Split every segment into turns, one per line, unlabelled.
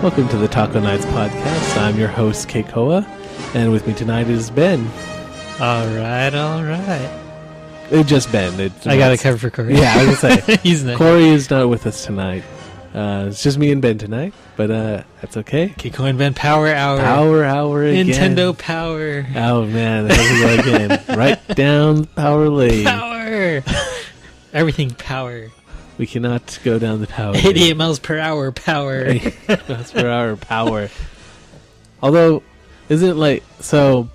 Welcome to the Taco Knights podcast. I'm your host, Keikoa, and with me tonight is Ben.
All right.
It's just Ben.
I got a cover for Corey.
Yeah, I was going to say.
He's not.
Corey is not with us tonight. It's just me and Ben tonight, but that's okay.
Keikoa and Ben Power Hour.
Power Hour again.
Nintendo Power.
Oh, man. There we go again. Right down Power Lane.
Power. Everything power.
We cannot go down the power
88 miles per hour power.
88 miles per hour power. Although, isn't it like, so,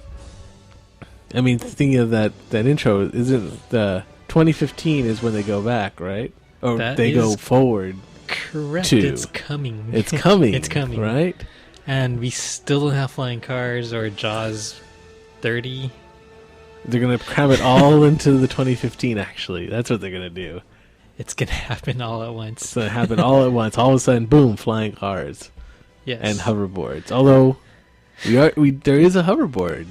I mean, thinking of that intro, isn't the 2015 is when they go back, right? Or
That
they go forward.
Correct. It's coming.
It's coming.
It's coming.
Right?
And we still don't have flying cars or Jaws 30.
They're going to cram it all into the 2015, actually. That's what they're going to do.
It's going to happen all at once.
It's going to happen all at once. All of a sudden, boom, flying cars.
Yes.
And hoverboards. Although, there is a hoverboard.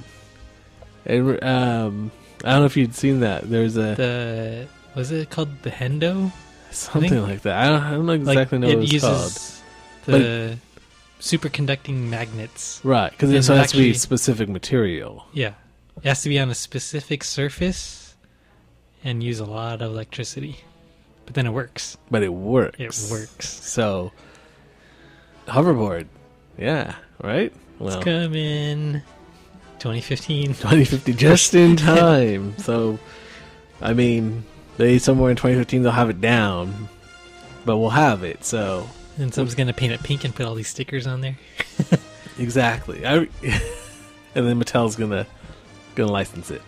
And, I don't know if you'd seen that. There's
was it called the Hendo?
Something like that. I don't exactly know what it's called.
It uses the superconducting magnets.
Right, because it has to be specific material.
Yeah. It has to be on a specific surface and use a lot of electricity. But then it works.
But it works.
It works.
So, hoverboard. Yeah, right?
Well, it's coming. 2015.
2015, just in time. So, I mean, somewhere in 2015 they'll have it down. But we'll have it, so.
And someone's going to paint it pink and put all these stickers on there.
Exactly. And then Mattel's going to license it.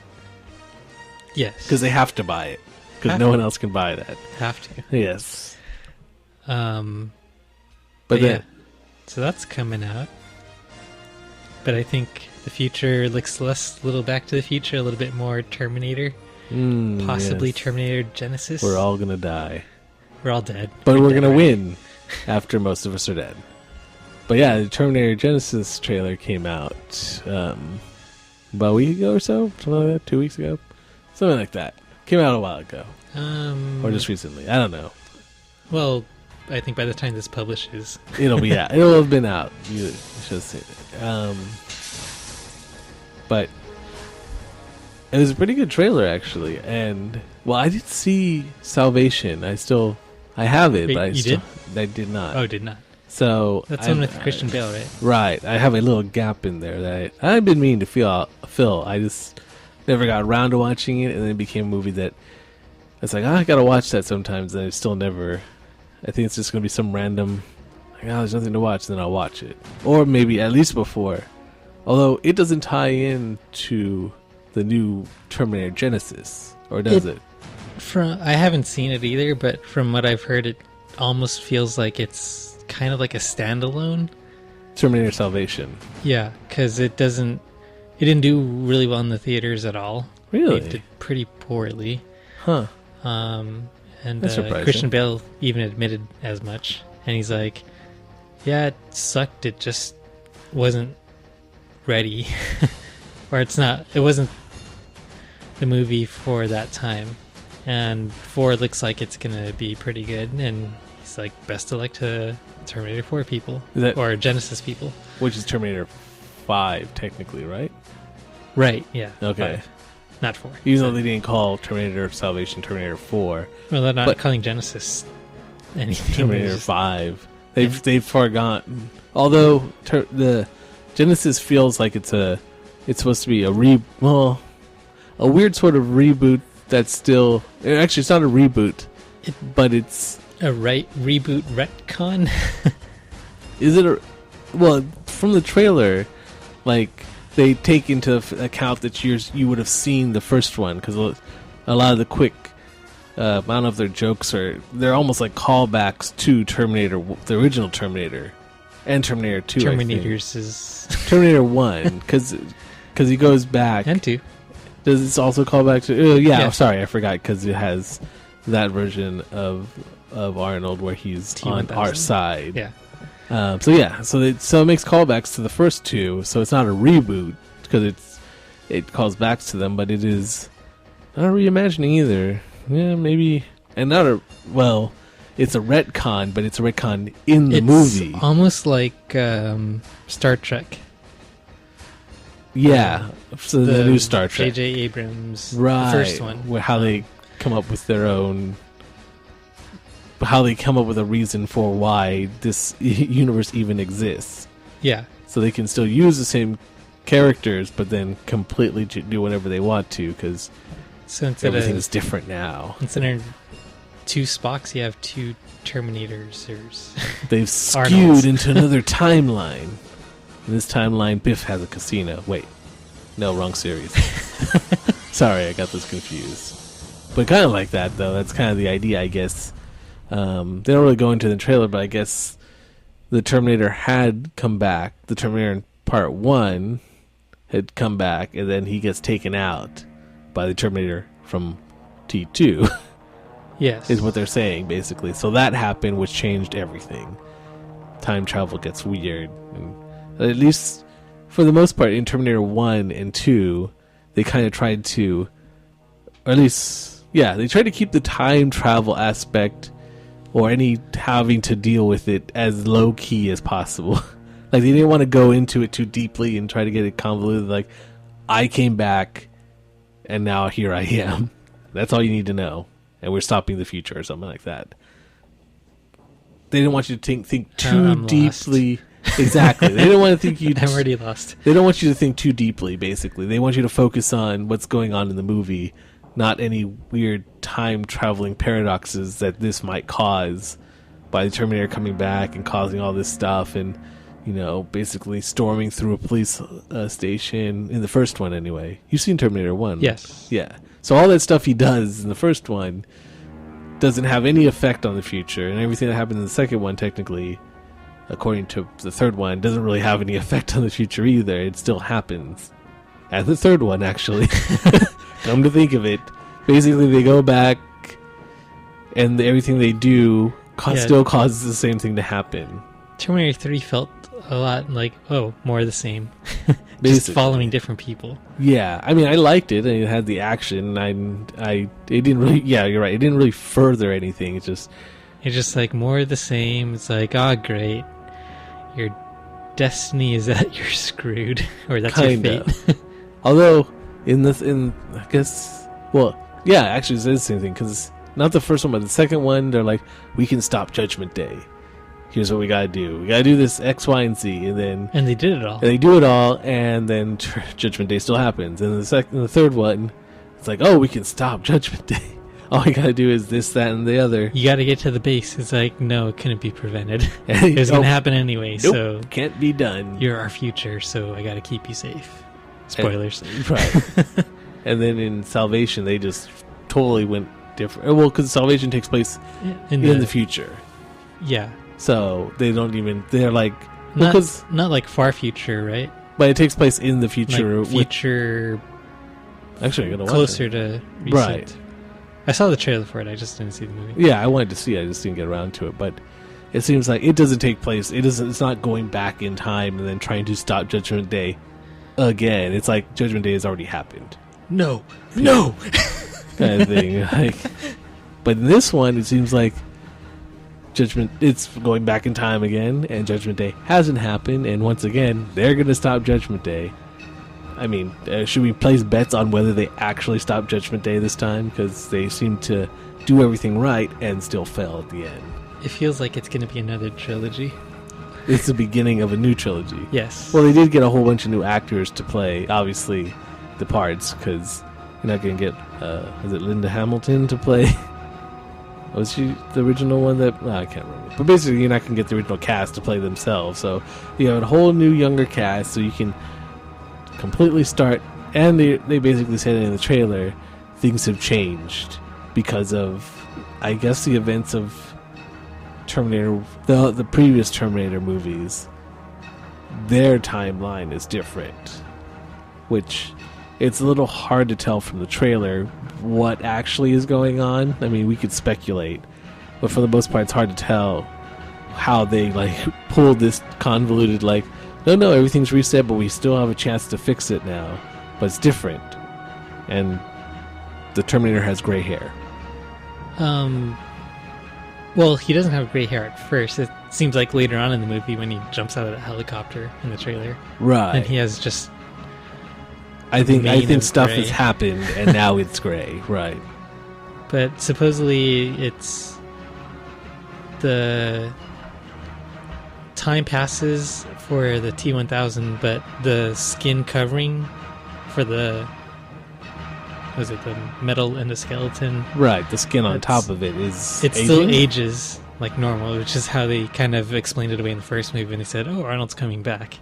Yes.
Because they have to buy it. Because no one else can buy that.
Have to.
Yes.
But
then,
yeah. So that's coming out. But I think the future looks less little Back to the Future, a little bit more Terminator. Possibly yes. Terminator Genesis.
We're all going to die.
We're all dead.
But we're going to win after most of us are dead. But yeah, the Terminator Genesis trailer came out about a week ago or so. Something like that. 2 weeks ago. Something like that. Came out a while ago. Or just recently. I don't know.
Well, I think by the time this publishes...
It'll be out. It'll have been out. You should have seen it. But it was a pretty good trailer, actually. And, well, I did see Salvation. I have it,
Wait,
but I did not.
Oh, did not.
So
that's one with Christian Bale, right?
Right. I have a little gap in there that I've been meaning to fill. I just never got around to watching it, and then it became a movie that it's like, I gotta watch that sometimes, and I still never. I think it's just gonna be some random, like, there's nothing to watch, then I'll watch it, or maybe at least before. Although it doesn't tie in to the new Terminator Genesis, or does it?
I haven't seen it either, but from what I've heard, it almost feels like it's kind of like a standalone
Terminator Salvation. Yeah,
because it didn't do really well in the theaters at all.
Really?
It did pretty poorly.
Huh.
And
that's surprising.
Christian Bale even admitted as much. And he's like, yeah, it sucked. It just wasn't ready. Or it wasn't the movie for that time. And 4 looks like it's going to be pretty good. And he's like, best of luck to Terminator 4 people. Or Genesis people.
Which is Terminator 5, technically, right?
Right, yeah.
Okay.
5, not 4.
Even though they didn't call Terminator Salvation Terminator 4.
Well, they're not calling Genesis anything.
Terminator 5. They've forgotten. Although the Genesis feels like it's supposed to be a weird sort of reboot that's still... Actually, it's not a reboot, but it's...
A reboot retcon?
Is it well, from the trailer, like, they take into account that you would have seen the first one, because a lot of the quick, I don't know if they're jokes they're almost like callbacks to Terminator, the original Terminator, and Terminator 2.
Terminators is
Terminator 1, because he goes back.
And 2.
Does this also call back to? Yeah. Sorry, I forgot, because it has that version of Arnold where he's on our side.
Yeah.
So it makes callbacks to the first 2. So it's not a reboot because it calls back to them, but it is not a reimagining either. Yeah, maybe, and not a it's a retcon, but it's a retcon in the
It's
movie.
almost like Star Trek.
Yeah, so the new Star Trek.
J.J. Abrams,
Right.
the first one.
How they come up with their own... How they come up with a reason for why this universe even exists.
Yeah.
So they can still use the same characters, but then completely do whatever they want to, because
So instead
everything's
of
different now.
instead of 2 Spocks, you have 2 Terminators.
They've skewed
Arnolds.
into another timeline. In this timeline, Biff has a casino. Wait. No, wrong series. Sorry, I got this confused. But kind of like that, though. That's kind of the idea, I guess. They don't really go into the trailer, but I guess the Terminator had come back. The Terminator in Part 1 had come back, and then he gets taken out by the Terminator from T2.
Yes.
Is what they're saying, basically. So that happened, which changed everything. Time travel gets weird. And at least, for the most part, in Terminator 1 and 2, they kind of tried to... Or at least, yeah, they tried to keep the time travel aspect, or any having to deal with it, as low-key as possible. Like, they didn't want to go into it too deeply and try to get it convoluted. Like, I came back, and now here I am. That's all you need to know. And we're stopping the future, or something like that. They didn't want you to think too
I'm
deeply. Exactly. They didn't want to think you.
I'm already lost.
They don't want you to think too deeply. Basically, they want you to focus on what's going on in the movie, not any weird time traveling paradoxes that this might cause by the Terminator coming back and causing all this stuff, and basically storming through a police station in the first one. Anyway, you've seen Terminator 1.
Yes.
Yeah. So all that stuff he does in the first one doesn't have any effect on the future, and everything that happens in the second one, technically, according to the third one, doesn't really have any effect on the future either. It still happens. And the third one, actually. Come to think of it, basically they go back, and everything they do still causes the same thing to happen.
Terminator 3 felt a lot like, more of the same. Just
Basically.
following different people.
Yeah, I mean, I liked it, and it had the action. It didn't really. Yeah, you're right. It didn't really further anything. It's
just like more of the same. It's like, great, your destiny is that you're screwed, or that's your fate.
Although I guess, well, yeah, actually, it's the same thing, because not the first one, but the second one, they're like, we can stop Judgment Day. Here's what we gotta do. We gotta do this X, Y, and Z, and then...
And they did it all.
And they do it all, and then Judgment Day still happens. And the third one, it's like, we can stop Judgment Day. All we gotta do is this, that, and the other.
You gotta get to the base. It's like, no, it couldn't be prevented. It was gonna happen anyway,
nope,
so...
can't be done.
You're our future, so I gotta keep you safe. Spoilers.
Right. And then in Salvation, they just totally went different. Well, because Salvation takes place in the future.
Yeah.
So they don't even... They're like...
Not like far future, right?
But it takes place in the future.
Like future...
Actually, I gotta watch
closer
it.
to recent.
Right.
I saw the trailer for it. I just didn't see the movie.
Yeah, I wanted to see it. I just didn't get around to it. But it seems like it doesn't take place. It's not going back in time and then trying to stop Judgment Day again. It's like Judgment Day has already happened.
No.
Kind of thing. But in this one, it seems like it's going back in time again, and Judgment Day hasn't happened, and once again, they're going to stop Judgment Day. I mean, should we place bets on whether they actually stop Judgment Day this time? Because they seem to do everything right and still fail at the end.
It feels like it's going to be another trilogy.
It's the beginning of a new trilogy.
Yes.
Well, they did get a whole bunch of new actors to play, obviously, the parts, because you're not going to get, is it Linda Hamilton to play? Was she the original one that... I can't remember. But basically, you're not going to get the original cast to play themselves. So you have a whole new younger cast, so you can completely start... And they basically said in the trailer, things have changed because of, I guess, the events of Terminator... The previous Terminator movies. Their timeline is different. Which... It's a little hard to tell from the trailer what actually is going on. I mean, we could speculate, but for the most part, it's hard to tell how they pulled this convoluted no, everything's reset, but we still have a chance to fix it now, but it's different. And the Terminator has gray hair.
Well, he doesn't have gray hair at first. It seems like later on in the movie when he jumps out of the helicopter in the trailer.
Right.
And he has just...
I think stuff
gray.
has happened, and now it's gray. Right.
But supposedly it's... The time passes for the T-1000, but the skin covering for the... Was it the metal and the skeleton?
Right, the skin on top of it is
It
aging?
still ages like normal, which is how they kind of explained it away in the first movie when they said, oh, Arnold's coming back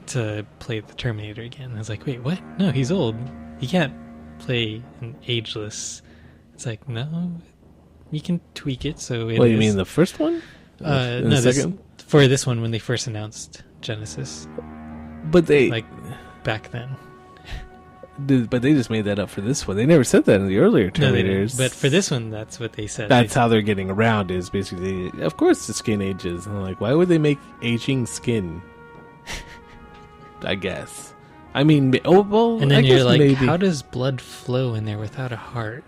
to play the Terminator again. I was like, wait, what? No, he's old. He can't play an ageless... It's like, no, you can tweak it so it
What,
is...
you mean the first one?
No, for this one when they first announced Genesis.
But they...
Like, back then.
But they just made that up for this one. They never said that in the earlier
No, they
Terminators.
didn't. But for this one, that's what they said.
That's how they're getting around, is basically, of course the skin ages. And I'm like, why would they make aging skin? I guess. I mean, oh, well,
And then
I
you're
guess
like,
maybe.
how does blood flow in there without a heart?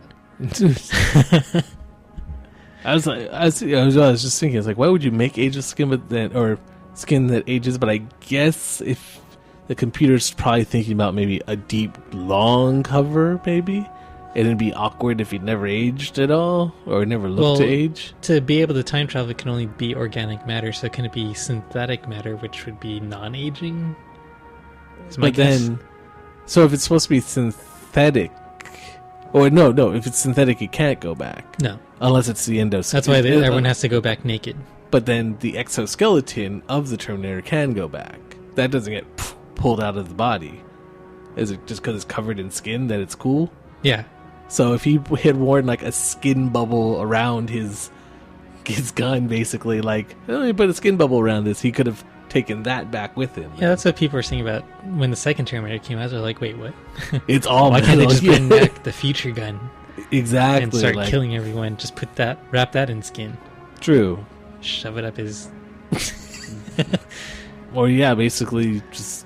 I was just thinking, it's like, why would you make ageless skin, or skin that ages? But I guess if the computer's probably thinking about maybe a deep, long cover, maybe, and it'd be awkward if he'd never aged at all, or never looked to age.
To be able to time travel, it can only be organic matter, so can it be synthetic matter, which would be non-aging?
But then, so if it's supposed to be synthetic, or no, if it's synthetic, it can't go back.
No.
Unless it's the endo.
That's why everyone has to go back naked.
But then the exoskeleton of the Terminator can go back. That doesn't get pulled out of the body. Is it just because it's covered in skin that it's cool?
Yeah.
So if he had worn like a skin bubble around his gun, basically, like, oh, he put a skin bubble around this, he could have taken that back with him.
Yeah, that's what people were saying about when the second Terminator came out. They're like, wait, what?
It's all
Why can't they just
metal.
bring back the future gun
Exactly.
and start
like,
killing everyone? Just wrap that in skin.
True.
Shove it up his...
Or yeah, basically just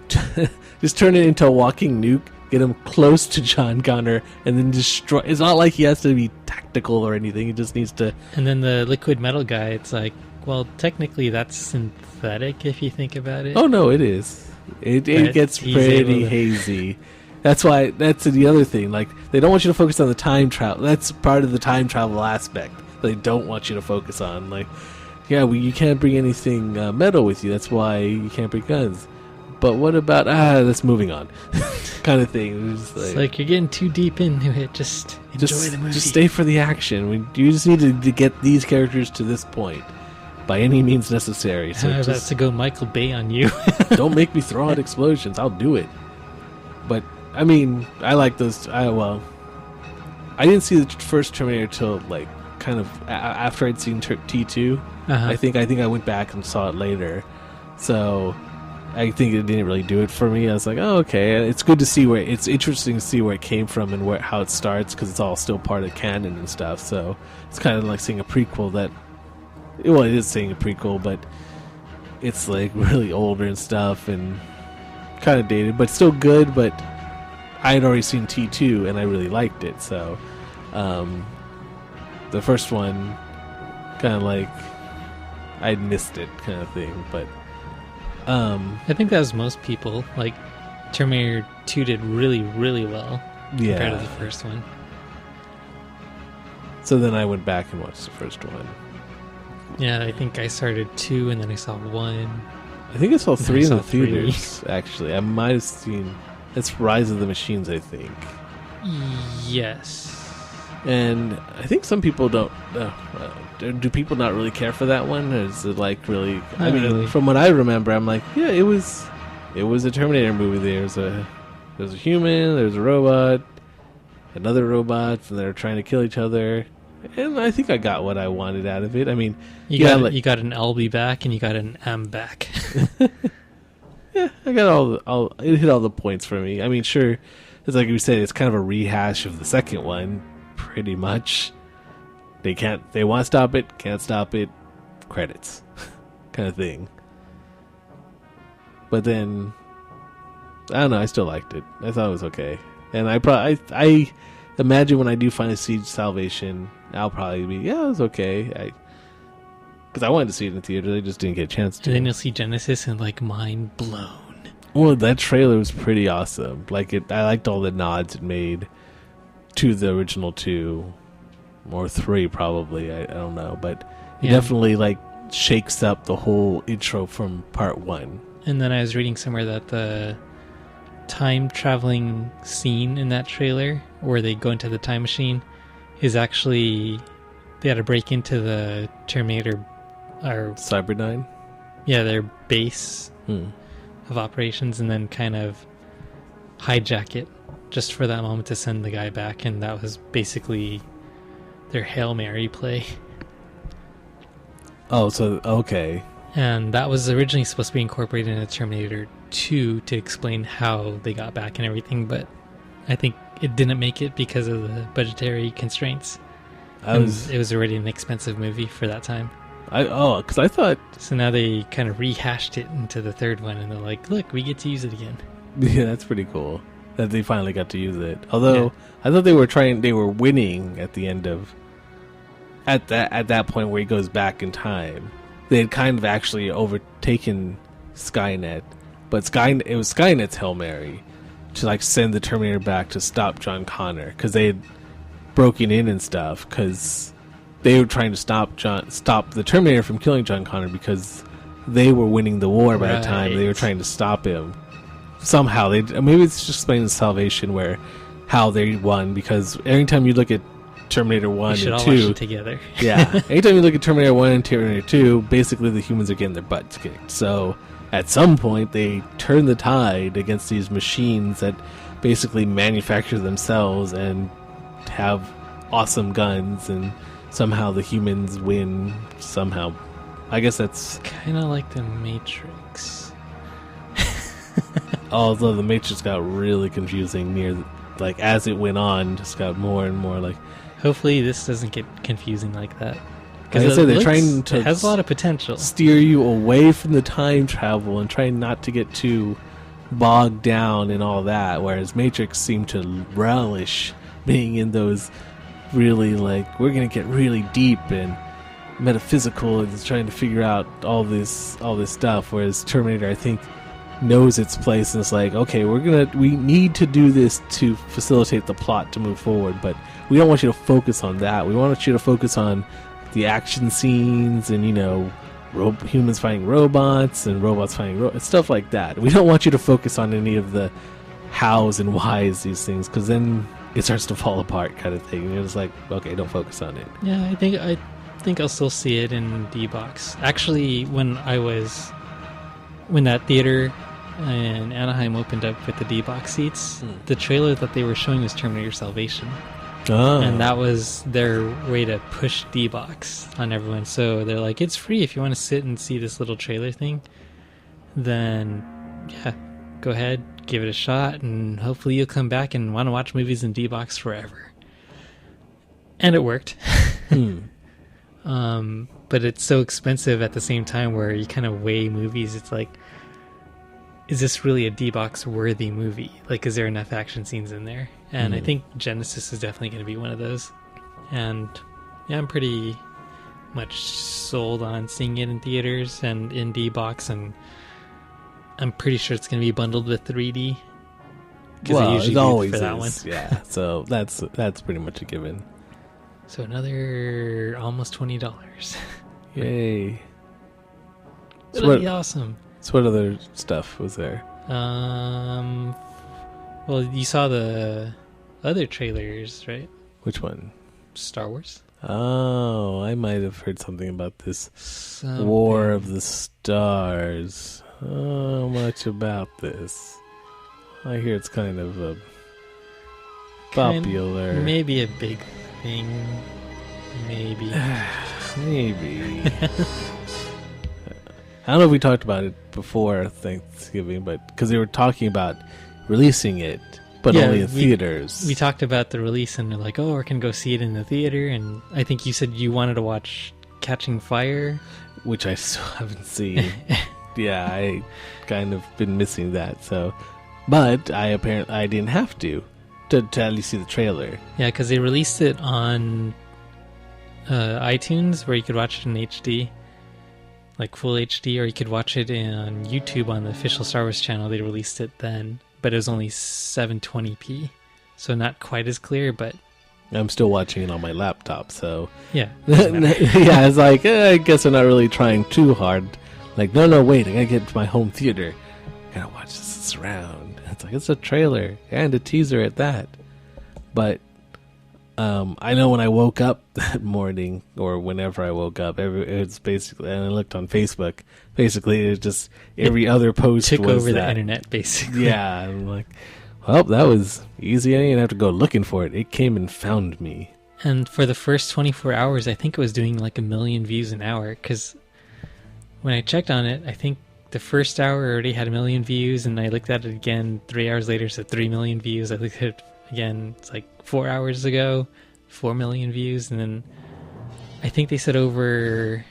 turn it into a walking nuke, get him close to John Connor, and then destroy. It's not like he has to be tactical or anything. He just needs to.
And then the liquid metal guy, it's like, well, technically that's synthetic if you think about it.
Oh no, it is. It gets pretty hazy. That's why. That's the other thing. Like, they don't want you to focus on the time travel. That's part of the time travel aspect. They don't want you to focus on. Like, yeah, you can't bring anything metal with you. That's why you can't bring guns. But what about that's moving on, kind of thing.
It's like you're getting too deep into it. Just enjoy the movie.
Just stay for the action. You just need to get these characters to this point by any means necessary. So
that's to go Michael Bay on you.
Don't make me throw out explosions. I'll do it. But I mean, I like those. I didn't see the first Terminator till like kind of after I'd seen T2.
Uh-huh.
I think I went back and saw it later. So I think it didn't really do it for me. I was like, oh, okay. It's good to see it's interesting to see where it came from and how it starts, because it's all still part of canon and stuff. So it's kind of like seeing a prequel it is seeing a prequel, but it's like really older and stuff and kind of dated, but still good. But I had already seen T2 and I really liked it. So the first one kind of like I'd missed it kind of thing, but
I think that was most people. Like, Terminator 2 did really, really well compared to the first one.
So then I went back and watched the first one.
Yeah, I think I started 2 and then I saw 1.
I think I saw 3 in the
3.
theaters, actually. I might have seen... It's Rise of the Machines, I think.
Yes.
And I think some people don't... do people not really care for that one? Or is it like really...
Not really.
From what I remember, I'm like, yeah, it was a Terminator movie. There's a human, there's a robot, another robot, and they're trying to kill each other. And I think I got what I wanted out of it. I mean...
You got an I'll be back and you got an I'm back.
Yeah, I got it hit all the points for me. I mean, sure, it's like we said, it's kind of a rehash of the second one, pretty much. They want to stop it, can't stop it, credits, kind of thing. But then, I don't know, I still liked it. I thought it was okay. And I imagine when I do finally see Salvation, I'll probably be, yeah, it was okay. Because I wanted to see it in the theater, I just didn't get a chance to.
And then you'll see Genesis and like mind blown.
Well, that trailer was pretty awesome. Like I liked all the nods it made to the original 2 or 3 probably. I don't know, but it definitely like shakes up the whole intro from part 1.
And then I was reading somewhere that the time traveling scene in that trailer where they go into the time machine is actually they had to break into the Terminator or
Cyberdyne?
Yeah, their base of operations and then kind of hijack it just for that moment to send the guy back, and that was basically their Hail Mary play.
Oh, so okay.
And that was originally supposed to be incorporated into Terminator 2 to explain how they got back and everything, but I think it didn't make it because of the budgetary constraints. It was already an expensive movie for that time.
Because I thought...
So now they kind of rehashed it into the third one, and they're like, look, we get to use it again.
Yeah, that's pretty cool that they finally got to use it. Although, I thought they were winning at the end of... At that point where he goes back in time. They had kind of actually overtaken Skynet, but it was Skynet's Hail Mary to like send the Terminator back to stop John Connor because they had broken in and stuff because they were trying to stop the Terminator from killing John Connor because they were winning the war by the time. They were trying to stop him somehow. Maybe it's just explaining Salvation where how they won, because every time you look at Terminator 1 and 2
watch it together.
Yeah, anytime you look at Terminator 1 and Terminator 2, basically the humans are getting their butts kicked. So at some point they turn the tide against these machines that basically manufacture themselves and have awesome guns, and somehow the humans win somehow. I guess that's
kind of like the Matrix.
Although the Matrix got really confusing as it went on, just got more and more like.
Hopefully this doesn't get confusing like that.
Like I said, they're trying to...
It has a lot of potential.
Steer you away from the time travel and trying not to get too bogged down in all that, whereas Matrix seemed to relish being in those really, like, we're going to get really deep and metaphysical and trying to figure out all this stuff, whereas Terminator, I think, knows its place and it's like, okay, we need to do this to facilitate the plot to move forward, but we don't want you to focus on that. We want you to focus on the action scenes and, humans fighting robots and robots fighting stuff like that. We don't want you to focus on any of the hows and whys these things, because then it starts to fall apart kind of thing. And you're just like, okay, don't focus on it.
Yeah, I think I'll still see it in D-Box. Actually, when that theater in Anaheim opened up with the D-Box seats, the trailer that they were showing was Terminator Salvation.
Oh.
And that was their way to push D-Box on everyone. So they're like, it's free if you want to sit and see this little trailer thing. Then, yeah, go ahead, give it a shot, and hopefully you'll come back and want to watch movies in D-Box forever. And it worked. But it's so expensive at the same time where you kind of weigh movies. It's like, is this really a D-Box worthy movie? Like, is there enough action scenes in there? And I think Genesis is definitely going to be one of those. And yeah, I'm pretty much sold on seeing it in theaters and in D-Box, and I'm pretty sure it's going to be bundled with 3D.
Well, it always for that one. Yeah, so that's pretty much a given.
So another almost $20.
Yay.
That'll be awesome.
So what other stuff was there?
Well, you saw the other trailers, right?
Which one?
Star Wars.
Oh, I might have heard something about this War of the Stars. How much about this? I hear it's kind of a popular.
Maybe a big thing. Maybe.
Maybe. I don't know if we talked about it before Thanksgiving, but because they were talking about releasing it, but only in theaters.
We talked about the release, and they're like, oh, we're going to go see it in the theater, and I think you said you wanted to watch Catching Fire.
Which I still haven't seen. Yeah, I kind of been missing that, so... But I didn't have to to at least see the trailer.
Yeah, because they released it on iTunes, where you could watch it in HD, like full HD, or you could watch it on YouTube on the official Star Wars channel. They released it then, but it was only 720p, so not quite as clear, but
I'm still watching it on my laptop, so
yeah.
yeah, it's like, I guess I'm not really trying too hard. Like, no, wait, I gotta get to my home theater. I gotta watch this surround. It's like, it's a trailer and a teaser at that. But I know when I woke up that morning, or whenever I woke up, it's basically, and I looked on Facebook, basically it just every other post
took
was
over
that.
the internet, basically.
Yeah, I'm like, well, that was easy. I didn't even have to go looking for it. It came and found me.
And for the first 24 hours, I think it was doing like 1 million views an hour, because when I checked on it, I think the first hour already had 1 million views, and I looked at it again 3 hours later, it said 3 million views. I looked at it again, it's like 4 hours ago, 4 million views, and then I think they said over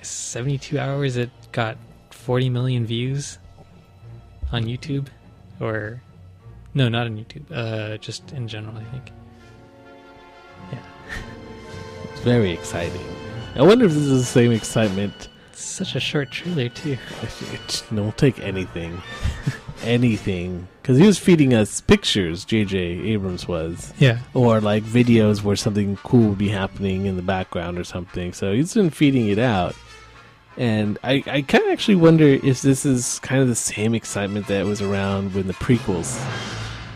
72 hours it got 40 million views on YouTube. Or, no, not on YouTube, just in general, I think. Yeah.
It's very exciting. I wonder if this is the same excitement.
It's such a short trailer, too.
Don't take anything. Anything. Because he was feeding us pictures, J.J. Abrams was.
Yeah.
Or like videos where something cool would be happening in the background or something. So he's been feeding it out. And I kind of actually wonder if this is kind of the same excitement that was around when the prequels,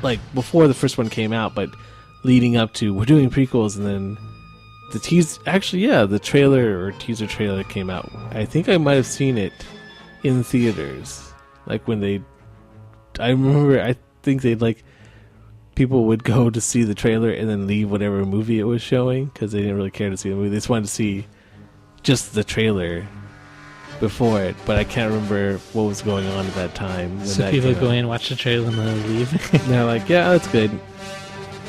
like before the first one came out, but leading up to, we're doing prequels, and then the trailer or teaser trailer came out. I think I might have seen it in theaters. Like when I remember, I think people would go to see the trailer and then leave whatever movie it was showing, because they didn't really care to see the movie. They just wanted to see just the trailer before it, but I can't remember what was going on at that time.
So people go in, watch the trailer, and then leave.
And they're like, yeah, that's good.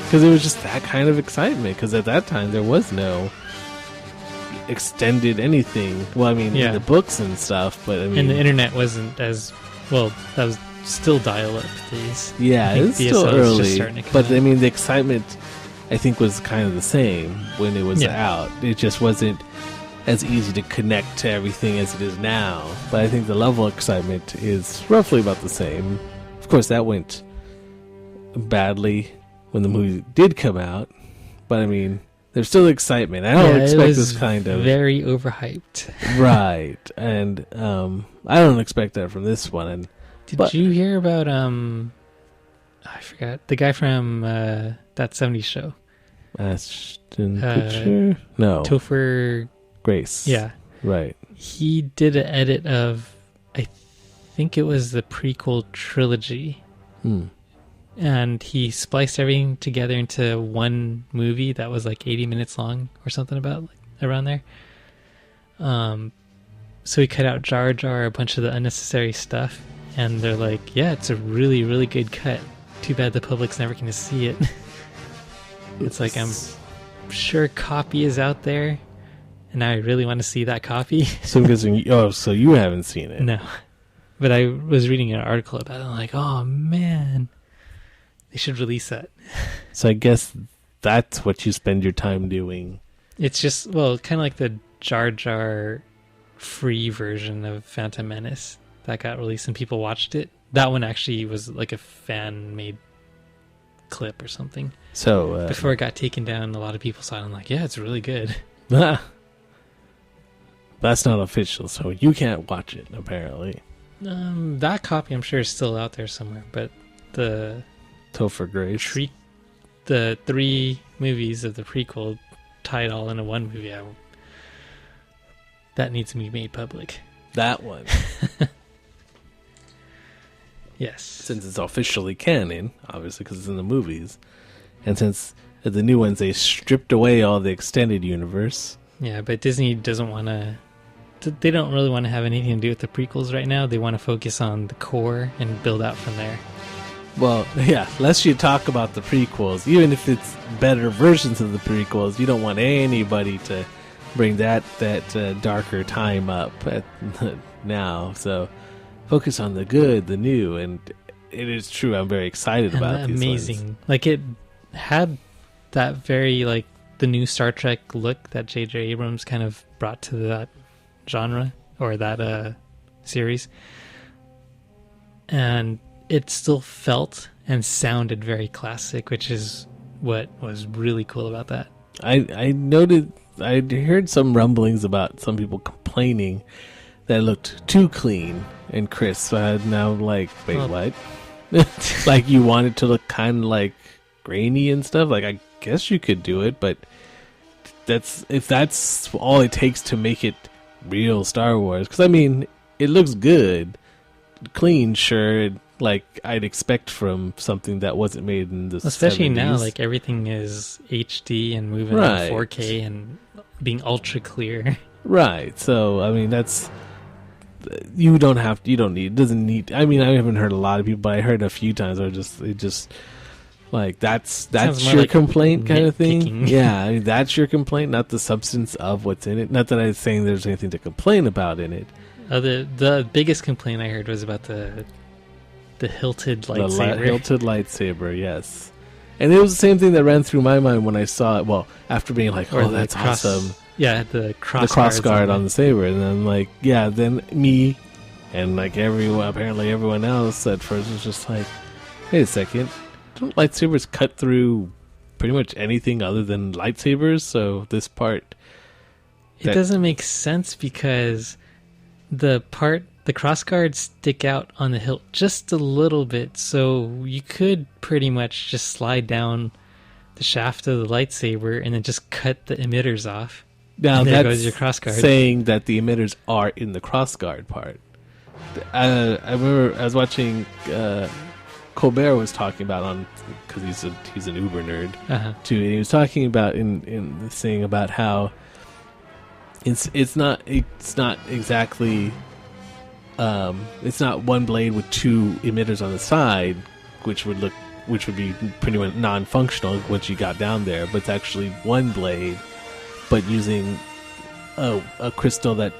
Because it was just that kind of excitement, because at that time there was no extended anything. Well, I mean, in the books and stuff, but I mean...
And the internet wasn't as... Well, that was still dial-up days.
Yeah, it was still early. But, I mean, the excitement, I think, was kind of the same when it was out. It just wasn't as easy to connect to everything as it is now. But I think the level of excitement is roughly about the same. Of course, that went badly when the movie did come out. But I mean, there's still excitement. I don't expect this kind of...
very overhyped.
Right. And I don't expect that from this one. And
Did you hear about... I forgot. The guy from That 70s Show.
Ashton Kutcher? No.
Topher
Grace.
Yeah.
Right.
He did an edit of, I think it was the prequel trilogy. And he spliced everything together into one movie that was like 80 minutes long or something around there. So he cut out Jar Jar, a bunch of the unnecessary stuff. And they're like, yeah, it's a really, really good cut. Too bad the public's never going to see it. It's like, I'm sure copy is out there. And I really want to see that copy.
So I'm guessing, so you haven't seen it?
No. But I was reading an article about it. I'm like, oh man, they should release that.
So I guess that's what you spend your time doing.
It's just, well, kind of like the Jar Jar free version of Phantom Menace that got released and people watched it. That one actually was like a fan-made clip or something.
So
before it got taken down, a lot of people saw it and like, yeah, it's really good.
That's not official, so you can't watch it, apparently.
That copy, I'm sure, is still out there somewhere, but the...
Topher Grace.
The 3 movies of the prequel tied all into one movie. That needs to be made public.
That one.
Yes.
Since it's officially canon, obviously, because it's in the movies. And since the new ones, they stripped away all the extended universe.
Yeah, but Disney doesn't want to... They don't really want to have anything to do with the prequels right now. They want to focus on the core and build out from there.
Well, yeah, lest you talk about the prequels, even if it's better versions of the prequels, you don't want anybody to bring that darker time up now. So focus on the good, the new, and it is true. I'm very excited
and
about these
amazing.
ones.
Like it had that very like the new Star Trek look that J.J. Abrams kind of brought to that genre or that series, and it still felt and sounded very classic, which is what was really cool about that.
I noted, I heard some rumblings about some people complaining that it looked too clean and crisp. Now, like, wait, what? Like, you want it to look kind of like grainy and stuff? Like, I guess you could do it, but if that's all it takes to make it real Star Wars. Because, I mean, it looks good. Clean, sure. Like, I'd expect from something that wasn't made in the
Especially
70s.
now, like, everything is HD and moving
Right.
in 4K and being ultra clear.
Right. So, I mean, that's... You don't need... It doesn't need... I mean, I haven't heard a lot of people, but I heard a few times where it just... Like, that's
more
your
like
complaint kind of thing?
nitpicking.
Yeah, I mean, that's your complaint, not the substance of what's in it. Not that I'm saying there's anything to complain about in it.
The biggest complaint I heard was about the hilted lightsaber.
The hilted lightsaber, yes. And it was the same thing that ran through my mind when I saw it. Well, after being like,
Or
oh,
the
that's
cross-
awesome.
Yeah, the cross
Guard on
it.
the saber. And then, like, yeah, then me and, like, apparently everyone else at first was just like, wait a second. Don't lightsabers cut through pretty much anything other than lightsabers? So this part...
It doesn't make sense because the cross guards stick out on the hilt just a little bit, so you could pretty much just slide down the shaft of the lightsaber and then just cut the emitters off.
Now,
and there
that's
goes your cross guard.
saying that the emitters are in the cross guard part. I remember I was watching... Colbert was talking about because he's an uber nerd too, and he was talking about in the thing about how it's not exactly it's not one blade with two emitters on the side, which would be pretty much non-functional once you got down there, but it's actually one blade, but using a crystal that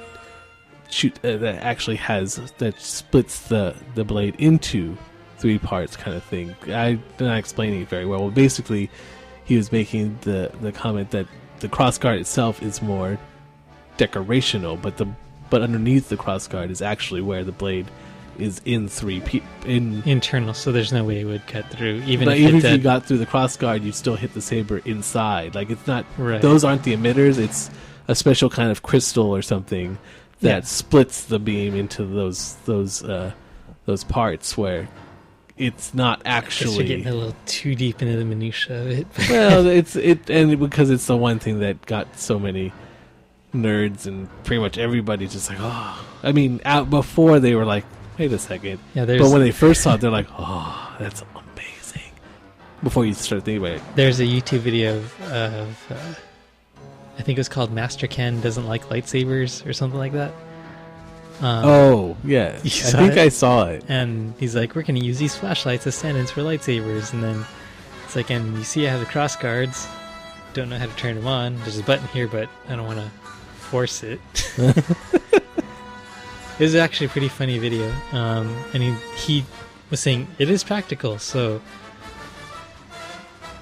splits the blade into 3 parts kind of thing. I'm not explaining it very well. Well, basically, he was making the comment that the crossguard itself is more decorational, but underneath the crossguard is actually where the blade is in
internal, so there's no way it would cut through. Even if
you got through the crossguard, you still hit the saber inside. Like, it's not...
Right.
Those aren't the emitters. It's a special kind of crystal or something that splits the beam into those parts where... It's not actually.
You're getting a little too deep into the minutia of it.
Well, and because it's the one thing that got so many nerds and pretty much everybody just like, oh. I mean, before they were like, wait a second.
Yeah,
but when they first saw it, they're like, oh, that's amazing. Before you start thinking about it,
there's a YouTube video of I think it was called Master Ken Doesn't Like Lightsabers or something like that.
Yeah. I think I saw it.
And he's like, we're going to use these flashlights as stand-ins for lightsabers. And then it's like, and you see I have the cross guards. Don't know how to turn them on. There's a button here, but I don't want to force it. It was actually a pretty funny video. And he was saying, it is practical. So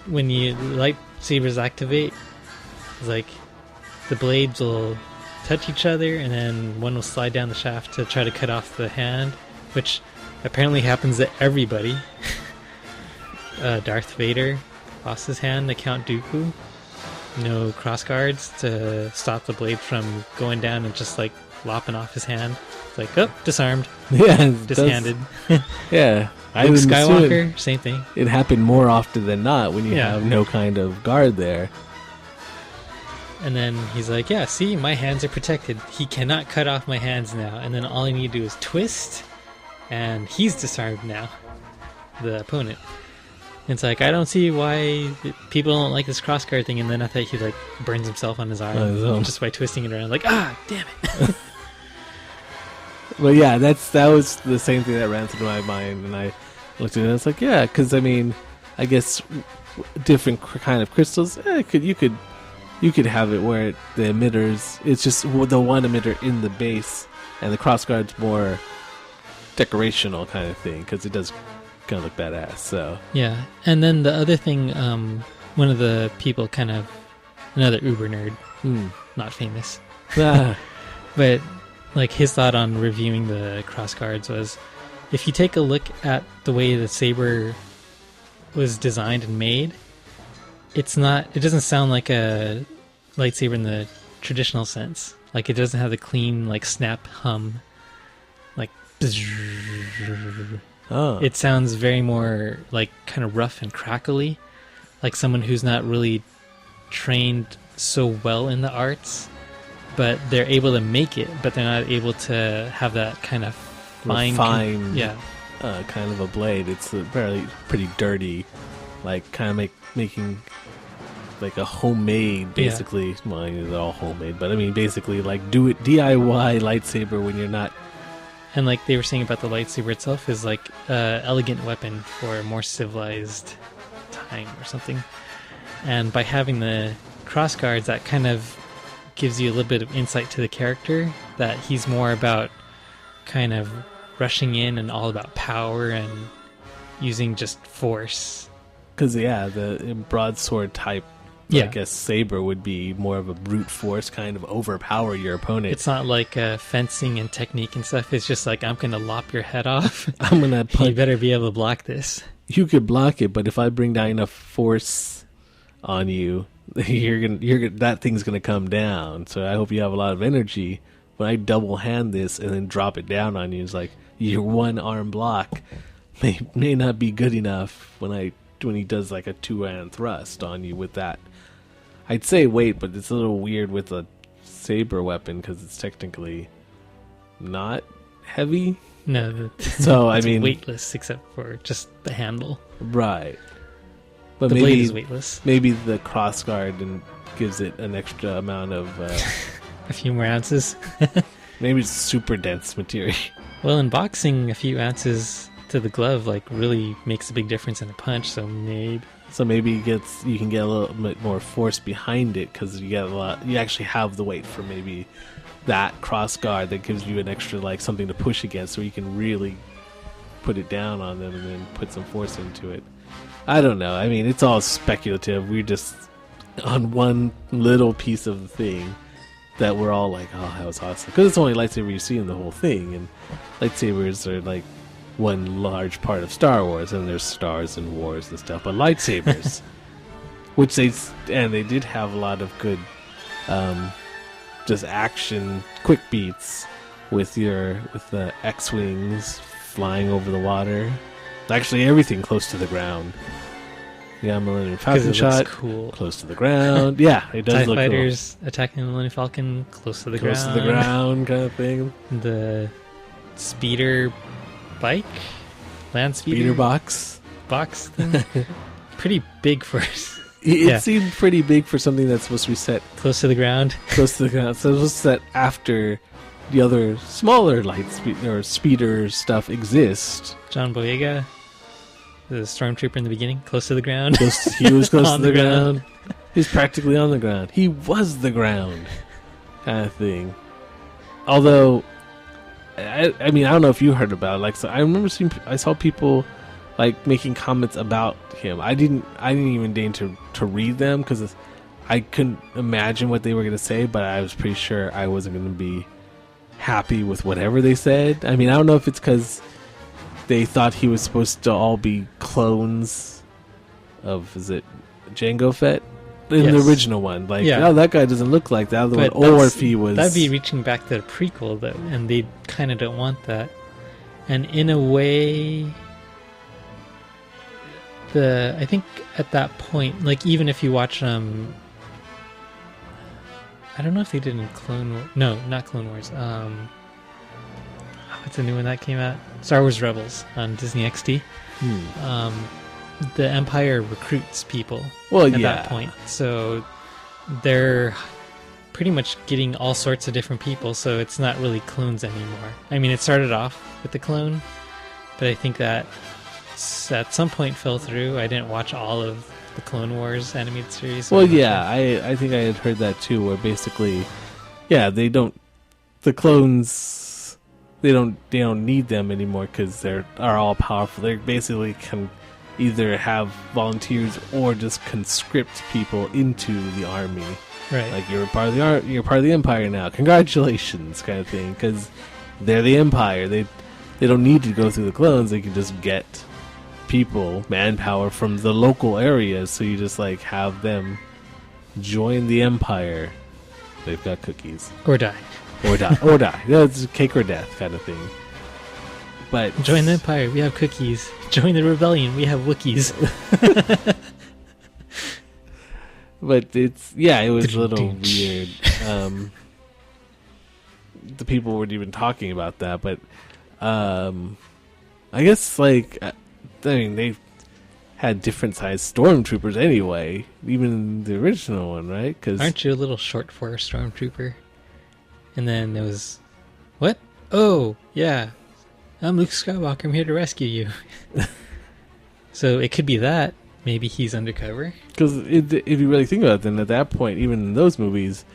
when you lightsabers activate, it's like the blades will... touch each other, and then one will slide down the shaft to try to cut off the hand, which apparently happens to everybody. Darth Vader lost his hand to Count Dooku. No cross guards to stop the blade from going down and just like lopping off his hand. It's like, oh, disarmed.
Yeah,
dishanded.
Yeah,
Luke Skywalker, same thing.
It happened more often than not when you have no kind of guard there.
And then he's like, yeah, see, my hands are protected. He cannot cut off my hands now. And then all I need to do is twist, and he's disarmed now, the opponent. And it's like, I don't see why people don't like this crossguard thing. And then I thought he like burns himself on his arm just by twisting it around. Like, damn it.
Well, yeah, that was the same thing that ran through my mind. And I looked at it and I was like, yeah, because, I mean, I guess different kind of crystals, you could have it where the emitters, it's just the one emitter in the base, and the crossguard's more decorational kind of thing, because it does gonna look badass. So
Yeah, and then the other thing, one of the people another Uber nerd, not famous, but like his thought on reviewing the crossguards was, if you take a look at the way the saber was designed and made, it doesn't sound like a lightsaber in the traditional sense. Like, it doesn't have the clean, like, snap hum, like, it sounds very more like kind of rough and crackly, like someone who's not really trained so well in the arts, but they're able to make it, but they're not able to have that kind of fine
kind of a blade. It's pretty dirty, like kind of making like a homemade, basically. Well, they're all homemade, but I mean, basically, like do it DIY lightsaber when you're not.
And like they were saying about the lightsaber itself is like an elegant weapon for a more civilized time or something. And by having the crossguards, that kind of gives you a little bit of insight to the character, that he's more about kind of rushing in and all about power and using just force.
Because, the broadsword type, I guess, saber would be more of a brute force, kind of overpower your opponent.
It's not like fencing and technique and stuff. It's just like, I'm going to lop your head off.
I'm going to
You better be able to block this.
You could block it, but if I bring down enough force on you, that thing's going to come down. So I hope you have a lot of energy. When I double hand this and then drop it down on you, it's like your one arm block may not be good enough when he does like a 2-hand thrust on you with that. I'd say weight, but it's a little weird with a saber weapon because it's technically not heavy.
No,
so I mean,
weightless except for just the handle.
Right, but
the blade is weightless.
Maybe the crossguard and gives it an extra amount of
a few more ounces.
Maybe it's super dense material.
Well, in boxing, a few ounces to the glove like really makes a big difference in a punch. So maybe you can get a little bit more force behind it because you actually have the weight for maybe that cross guard that gives you an extra like something to push against, so you can really put it down on them and then put some force into it. I don't know. I mean, it's all speculative. We're just on one little piece of the thing that we're all like, oh, that was awesome, because it's the only lightsaber you see in the whole thing, and lightsabers are like one large part of Star Wars, and there's stars and wars and stuff, but lightsabers, which they did have a lot of good, just action, quick beats with the X-wings flying over the water. Actually, everything close to the ground. Yeah, Millennium Falcon shot, cool,
close to the ground. Yeah, it does
TIE
look
fighters cool. Attacking the Millennium Falcon, close to the ground.
Close to the ground, kind of thing.
The speeder bike, land
speeder box
thing, pretty big for
it seemed pretty big for something that's supposed to be set
close to the ground.
Close to the ground. So it was set after the other smaller speeder stuff exist.
John Boyega, the stormtrooper in the beginning, close to the ground.
He was close to the ground. He's practically on the ground. He was the ground, kind of thing. Although, I mean, I don't know if you heard about it. Like, so I remember I saw people like making comments about him. I didn't even deign to read them because I couldn't imagine what they were going to say, but I was pretty sure I wasn't going to be happy with whatever they said. I mean, I don't know if it's because they thought he was supposed to all be clones of, is it Jango Fett? In the original one. Like, oh, that guy doesn't look like the other one. Or if he was...
That'd be reaching back to the prequel, though, and they kind of don't want that. And in a way, I think at that point, like, even if you watch, I don't know if they did in Clone Wars. No, not Clone Wars. What's the new one that came out? Star Wars Rebels on Disney XD. The Empire recruits people at that point. So they're pretty much getting all sorts of different people, so it's not really clones anymore. I mean, it started off with the clone, but I think that at some point fell through. I didn't watch all of the Clone Wars animated series. So
well, I think I had heard that too, where basically, the clones they don't need them anymore because they're are all powerful. They basically can either have volunteers or just conscript people into the army.
Right.
Like you're part of the Empire now. Congratulations, kind of thing. Because they're the Empire. They don't need to go through the clones. They can just get people, manpower from the local areas. So you just like have them join the Empire. They've got cookies.
Or die.
Or die. That's cake or death kind of thing. But
join the Empire. We have cookies. Join the rebellion. We have Wookiees.
But it was a little weird. The people weren't even talking about that, but I guess they had different sized stormtroopers anyway, even in the original one, right? Cause
aren't you a little short for a stormtrooper? And then there was, what? Oh, yeah. I'm Luke Skywalker. I'm here to rescue you. So it could be that. Maybe he's undercover. Because
if you really think about it, then at that point, even in those movies,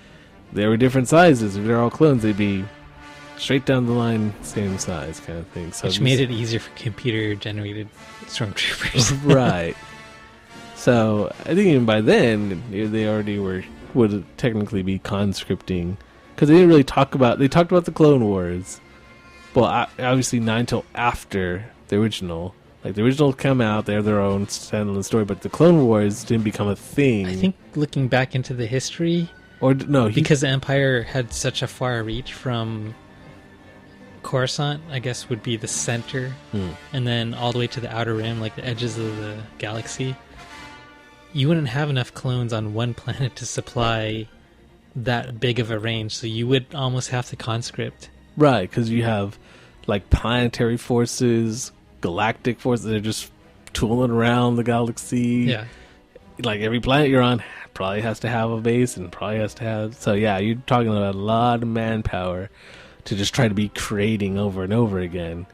they were different sizes. If they're all clones, they'd be straight down the line, same size kind of thing. So
which made it easier for computer-generated stormtroopers.
Right. So I think even by then, they already would technically be conscripting. Because they didn't really talk about... They talked about the Clone Wars. Well, obviously not until after the original. Like, the original come out, they have their own standalone story, but the Clone Wars didn't become a thing.
I think looking back into the history... because the Empire had such a far reach from Coruscant, I guess, would be the center, and then all the way to the outer rim, like the edges of the galaxy. You wouldn't have enough clones on one planet to supply that big of a range, so you would almost have to conscript.
Right, because you have, like, planetary forces... galactic forces, they're just tooling around the galaxy.
Yeah.
Like every planet you're on probably has to have a base and probably has to have... So yeah, you're talking about a lot of manpower to just try to be creating over and over again.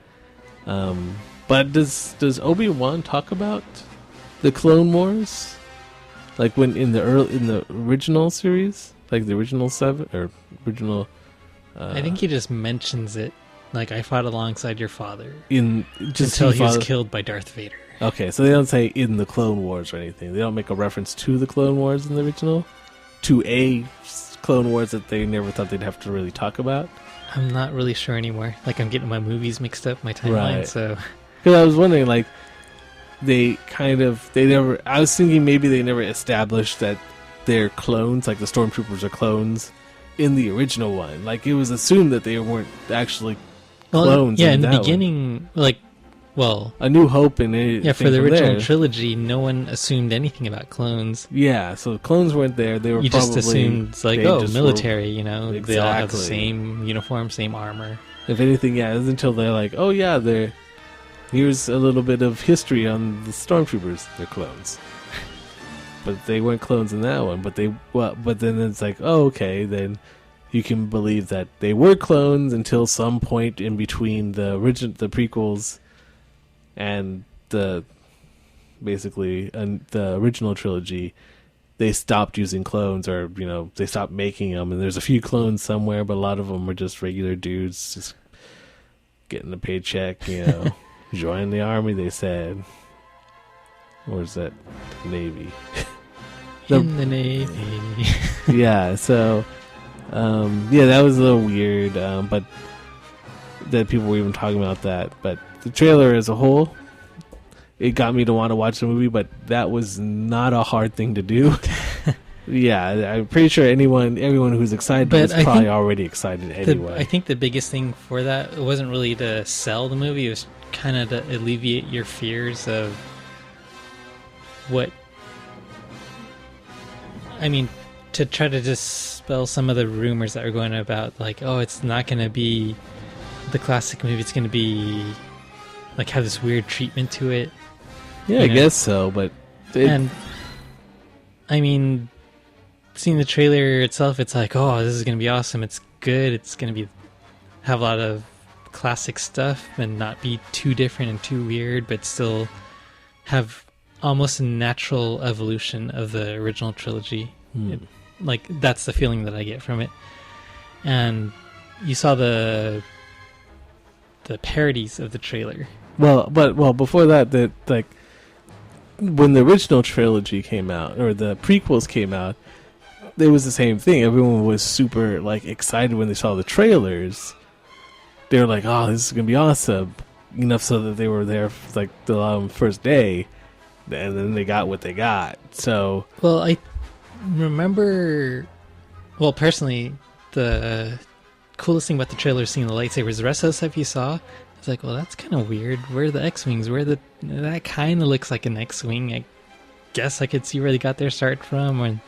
But does Obi-Wan talk about the Clone Wars? Like when in the original series? Like the original 7 or original...
I think he just mentions it. Like, I fought alongside your father.
Until
he was killed by Darth Vader.
Okay, so they don't say in the Clone Wars or anything. They don't make a reference to the Clone Wars in the original? To a Clone Wars that they never thought they'd have to really talk about?
I'm not really sure anymore. Like, I'm getting my movies mixed up, my timeline,
right.
So...
Because I was wondering, like, they never... I was thinking maybe they never established that they're clones, like the Stormtroopers are clones, in the original one. Like, it was assumed that they weren't actually... clones.
Yeah, in the beginning,
A New Hope and
for the original trilogy, no one assumed anything about clones.
Yeah, so clones weren't there. They were
just assumed military. Exactly. They all have the same uniform, same armor.
If anything, it was until they're like, oh yeah, here's a little bit of history on the Stormtroopers. They're clones, but they weren't clones in that one. But then it's like, oh okay, then. You can believe that they were clones until some point in between the prequels and the original trilogy. They stopped using clones, or they stopped making them. And there's a few clones somewhere, but a lot of them were just regular dudes, just getting a paycheck. Join the army. They said, or is that Navy?
In the Navy.
Yeah. So. That was a little weird, but that people were even talking about that. But the trailer as a whole, it got me to want to watch the movie, but that was not a hard thing to do. Yeah, I'm pretty sure everyone who's excited is probably already excited anyway.
I think the biggest thing for that wasn't really to sell the movie, it was kind of to alleviate your fears of what... I mean... to try to dispel some of the rumors that are going about, like, oh, it's not going to be the classic movie, it's going to be, like, have this weird treatment to it.
Yeah, I guess so, but...
And, I mean, seeing the trailer itself, it's like, oh, this is going to be awesome, it's good, it's going to have a lot of classic stuff and not be too different and too weird, but still have almost a natural evolution of the original trilogy. That's the feeling that I get from it. And you saw the the parodies of the trailer.
Well, before that, like when the original trilogy came out or the prequels came out, it was the same thing. Everyone was super like excited when they saw the trailers. They were like, "Oh, this is gonna be awesome!" Enough so that they were there for, like the first day, and then they got what they got. So,
well, I remember. Well, personally, the coolest thing about the trailer is seeing the lightsabers. The rest of the stuff you saw, it's like, well, that's kind of weird. Where are the X-wings? That kind of looks like an X-wing. I guess I could see where they got their start from. And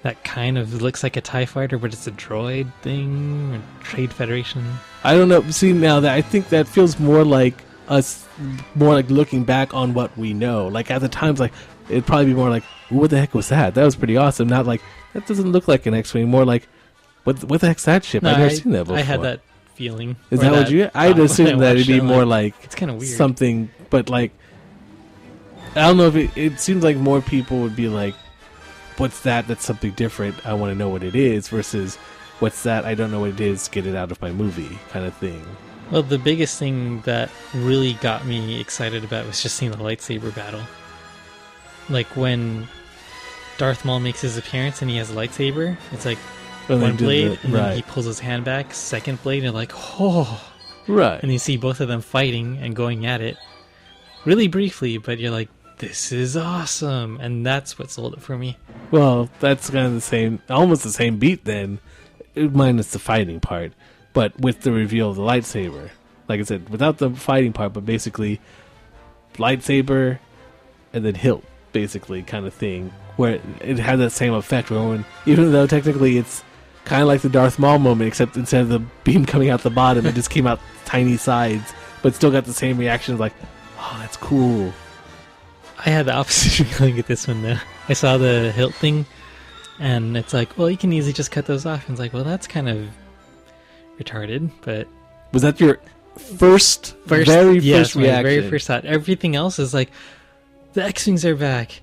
that kind of looks like a TIE fighter, but it's a droid thing, or Trade Federation.
I don't know. See, now that I think that feels more like us, more like looking back on what we know. Like at the times, like it'd probably be more like, "What the heck was that? That was pretty awesome." Not like that doesn't look like an X-wing. More like, "What the heck's that ship?
No,
I've never seen that before."
I had that feeling.
Is that what you? I'd assume that it'd be more like
it's kind of weird.
Something, but like I don't know if it seems like more people would be like, "What's that? That's something different. I want to know what it is." Versus, "What's that? I don't know what it is. Get it out of my movie," kind of thing.
Well, the biggest thing that really got me excited about was just seeing the lightsaber battle. Like when Darth Maul makes his appearance and he has a lightsaber, it's like one blade, and then he pulls his hand back, second blade, and you're like, oh.
Right.
And you see both of them fighting and going at it really briefly, but you're like, this is awesome. And that's what sold it for me.
Well, that's kind of the same, almost the same beat then, minus the fighting part. But with the reveal of the lightsaber. Like I said, without the fighting part, but basically lightsaber and then hilt, basically, kind of thing. Where it had that same effect. Where even though technically it's kind of like the Darth Maul moment, except instead of the beam coming out the bottom, it just came out tiny sides, but still got the same reaction like, oh, that's cool.
I had the opposite feeling with this one, though. I saw the hilt thing, and it's like, well, you can easily just cut those off. And it's like, well, that's kind of retarded, but...
Was that your first reaction?
My very first thought. Everything else is like, the X-Wings are back.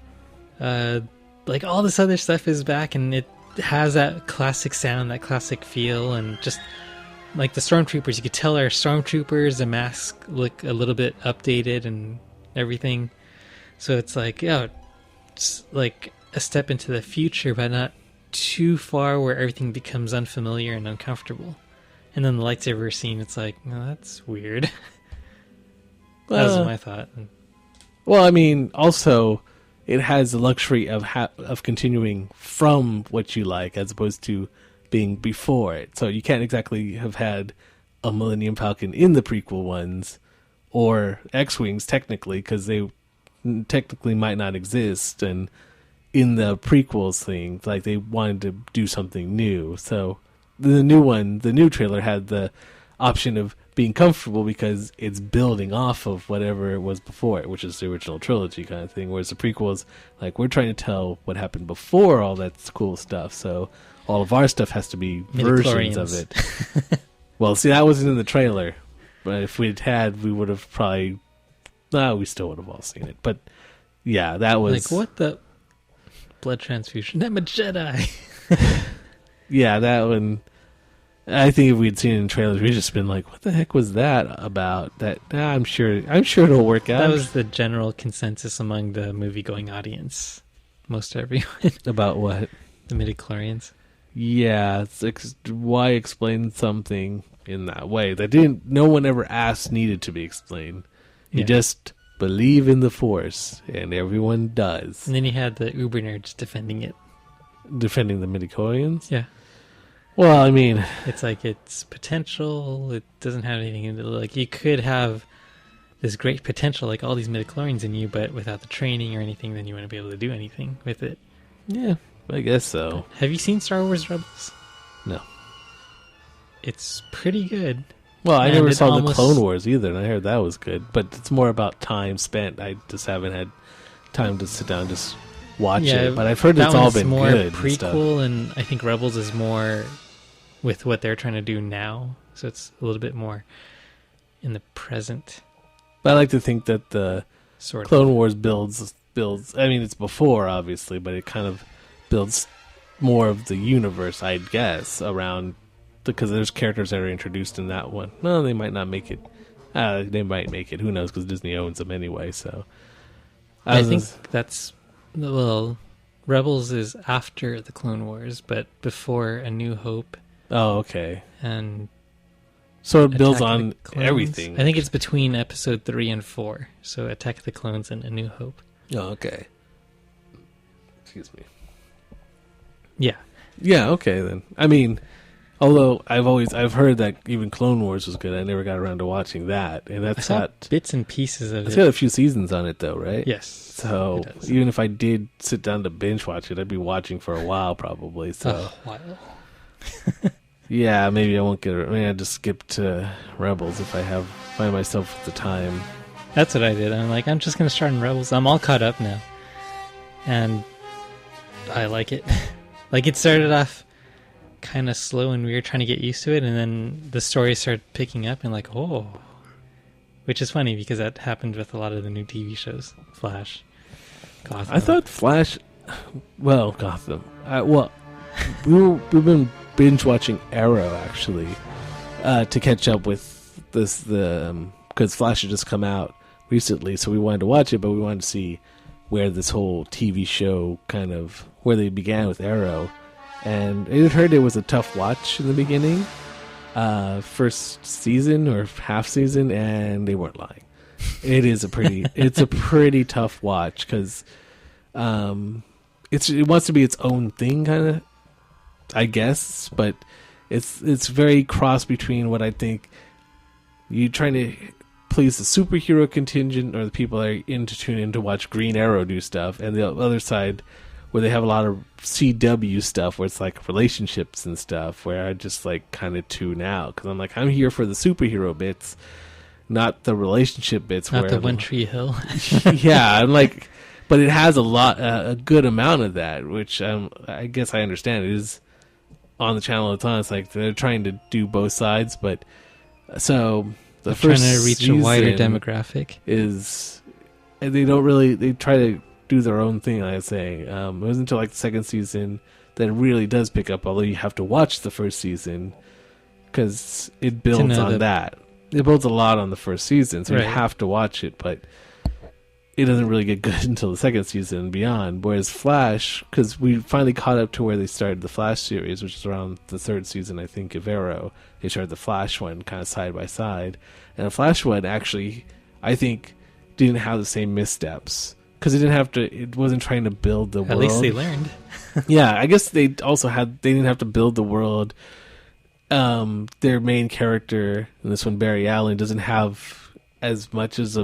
Like, all this other stuff is back, and it has that classic sound, that classic feel, and just... Like the Stormtroopers, you could tell our Stormtroopers, the masks look a little bit updated and everything. So it's like, yeah, it's like a step into the future, but not too far where everything becomes unfamiliar and uncomfortable. And then the lightsaber scene, it's like, no, that's weird. That was my thought.
Well, I mean, also, it has the luxury of continuing from what you like, as opposed to being before it. So you can't exactly have had a Millennium Falcon in the prequel ones, or X-Wings, technically, because they technically might not exist, and in the prequels thing, like they wanted to do something new. So the new trailer had the option of being comfortable because it's building off of whatever it was before it, which is the original trilogy kind of thing, whereas the prequels, like, we're trying to tell what happened before all that cool stuff, so all of our stuff has to be versions of it. Well, see, that wasn't in the trailer, but if we'd had, we would have probably... No, we still would have all seen it. But, yeah, that was...
Like, what the... Blood transfusion? I'm a Jedi!
Yeah, that one... I think if we'd seen it in trailers, we'd just been like, what the heck was that about? That I'm sure it'll work out.
That was the general consensus among the movie-going audience. Most everyone.
About what?
The midichlorians.
Yeah, why explain something in that way that no one ever asked needed to be explained. You just believe in the Force, and everyone does.
And then you had the uber nerds defending it.
Defending the midichlorians?
Yeah.
Well, I mean...
It's like, it's potential, it doesn't have anything to do... Like, you could have this great potential, like all these midichlorians in you, but without the training or anything, then you wouldn't be able to do anything with it.
Yeah, I guess so.
Have you seen Star Wars Rebels?
No.
It's pretty good.
Well, I never saw the Clone Wars either, and I heard that was good. But it's more about time spent. I just haven't had time to sit down and just watch it. But I've heard it's all been
more
good.
Prequel, and I think Rebels is more with what they're trying to do now. So it's a little bit more in the present.
But I like to think that the Clone Wars builds. I mean, it's before, obviously, but it kind of builds more of the universe, I guess, around... Because there's characters that are introduced in that one. Well, they might not make it They might make it. Who knows? Because Disney owns them anyway. So
I think that's Rebels is after the Clone Wars, but before A New Hope.
Oh, okay.
And
so it builds
Attack of
on
the Clones.
everything.
I think it's between Episode 3 and 4. So Attack of the Clones and A New Hope.
Oh, okay. Excuse me.
Yeah.
Yeah. Okay then. I mean, although I've heard that even Clone Wars was good. I never got around to watching that, and that's got
bits and pieces of it.
It's got a few seasons on it though, right?
Yes.
So even if I did sit down to binge watch it, I'd be watching for a while probably. So
a while.
Yeah, maybe I won't get it. I'd just skip to Rebels if I find myself at the time.
That's what I did. I'm like, I'm just gonna start in Rebels. I'm all caught up now, and I like it. Like, it started off kind of slow and we were trying to get used to it, and then the story started picking up and like, oh, which is funny because that happened with a lot of the new TV shows. Flash, Gotham.
I thought Flash, well, Gotham. We've been binge watching Arrow actually to catch up with this because Flash had just come out recently, so we wanted to watch it, but we wanted to see where this whole TV show kind of where they began with Arrow. And I had heard it was a tough watch in the beginning, first season or half season, and they weren't lying. It is it's a pretty tough watch because it wants to be its own thing, kind of, I guess. But it's very cross between what I think you trying to please the superhero contingent or the people that are tune in to watch Green Arrow do stuff, and the other side where they have a lot of CW stuff where it's like relationships and stuff where I just like kind of tune out because I'm like, I'm here for the superhero bits, not the relationship bits.
Not the One Tree Hill.
Yeah, I'm like, but it has a good amount of that, which I guess I understand. It is on the channel at the time. It's like they're trying to do both sides, but so the first
trying to reach a wider demographic
is, and they try to do their own thing. I was saying it wasn't until like the second season that it really does pick up, although you have to watch the first season because it builds on that. It builds a lot on the first season, so you have to watch it, but it doesn't really get good until the second season and beyond. Whereas Flash, because we finally caught up to where they started the Flash series, which is around the third season, I think, of Arrow. They started the Flash one kind of side by side, and the Flash one actually, I think, didn't have the same missteps. Because it wasn't trying to build the world.
At least they learned.
Yeah, I guess they didn't have to build the world. Their main character in this one, Barry Allen, doesn't have as much as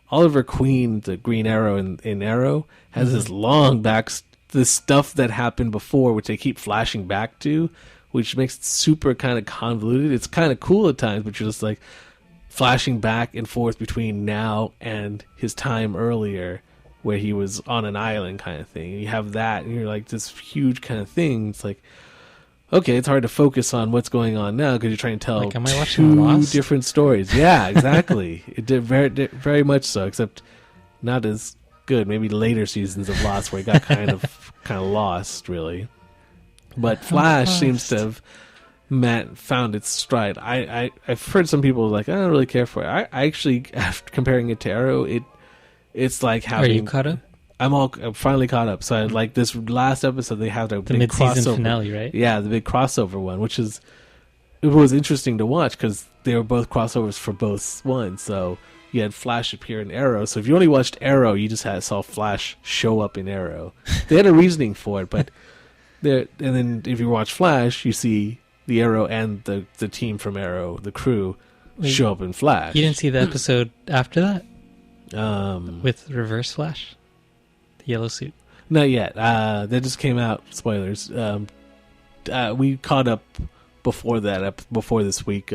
Oliver Queen, the Green Arrow in Arrow, has this long this stuff that happened before, which they keep flashing back to, which makes it super kind of convoluted. It's kind of cool at times, but you're just like, flashing back and forth between now and his time earlier where he was on an island kind of thing. And you have that, and you're like, this huge kind of thing. It's like, okay, it's hard to focus on what's going on now because you're trying to tell
like, am I watching Lost?
Different stories. Yeah, exactly. It did very much so, except not as good. Maybe later seasons of Lost where it got kind of lost, really. But Flash seems to have found its stride. I've heard some people like, I don't really care for it. I actually, after comparing it to Arrow, it's like having.
Are you caught up?
I'm finally caught up. So like this last episode, they have the big
mid-season
crossover
finale, right?
Yeah, the big crossover one, which it was interesting to watch because they were both crossovers for both ones. So you had Flash appear in Arrow. So if you only watched Arrow, you just saw Flash show up in Arrow. They had a reasoning for it, but and then if you watch Flash, you see the Arrow and the team from Arrow, the crew, show up in Flash.
You didn't see the episode after that? With Reverse Flash? The yellow suit?
Not yet. That just came out. Spoilers. We caught up before that, before this week.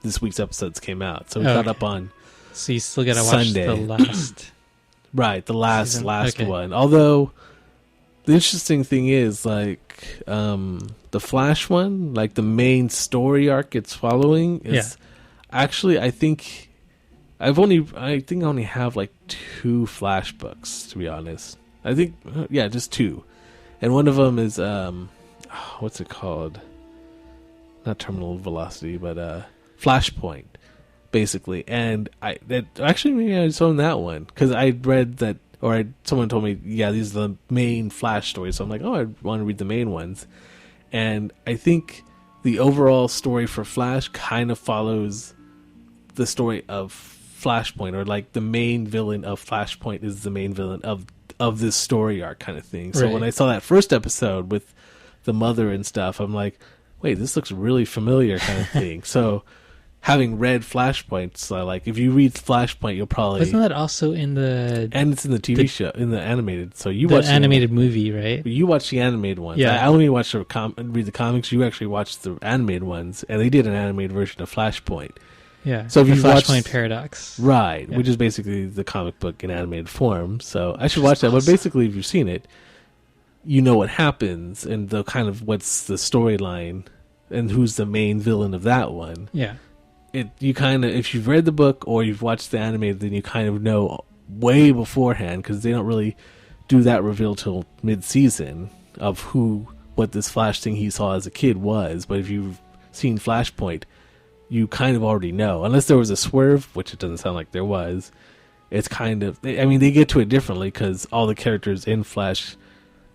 This week's episodes came out. So we caught up on
So you still got to watch
Sunday.
the last...
Right, the last
okay.
one. Although, the interesting thing is, like, the Flash one, like the main story arc it's following is actually, I think I only have like 2 Flash books, to be honest. I think, just 2. And one of them is, what's it called? not terminal velocity, but Flashpoint, basically. And maybe I just own that one because I read that, or someone told me, yeah, these are the main Flash stories. So I'm like, oh, I want to read the main ones. And I think the overall story for Flash kind of follows the story of Flashpoint, or like the main villain of Flashpoint is the main villain of this story arc kind of thing. So when I saw that first episode with the mother and stuff, I'm like, wait, this looks really familiar kind of thing. So having read Flashpoint, so like if you read Flashpoint, you'll probably...
Wasn't that also in the...
And it's in the TV show, in the animated. So you
the
watch
animated movie, right?
You watch the animated ones.
Yeah.
I only watch read the comics. You actually watch the animated ones, and they did an animated version of Flashpoint.
Yeah.
So if
the
you
Flashpoint
watch,
Paradox.
right,
Yeah.
which is basically the comic book in animated form. So I should watch that. But basically, if you've seen it, you know what happens and the kind of what's the storyline and who's the main villain of that one.
Yeah.
You kind of, if you've read the book or you've watched the animated, then you kind of know way beforehand, because they don't really do that reveal till mid-season of what this Flash thing he saw as a kid was. But if you've seen Flashpoint, you kind of already know, unless there was a swerve, which it doesn't sound like there was. It's kind of, I mean, they get to it differently because all the characters in Flash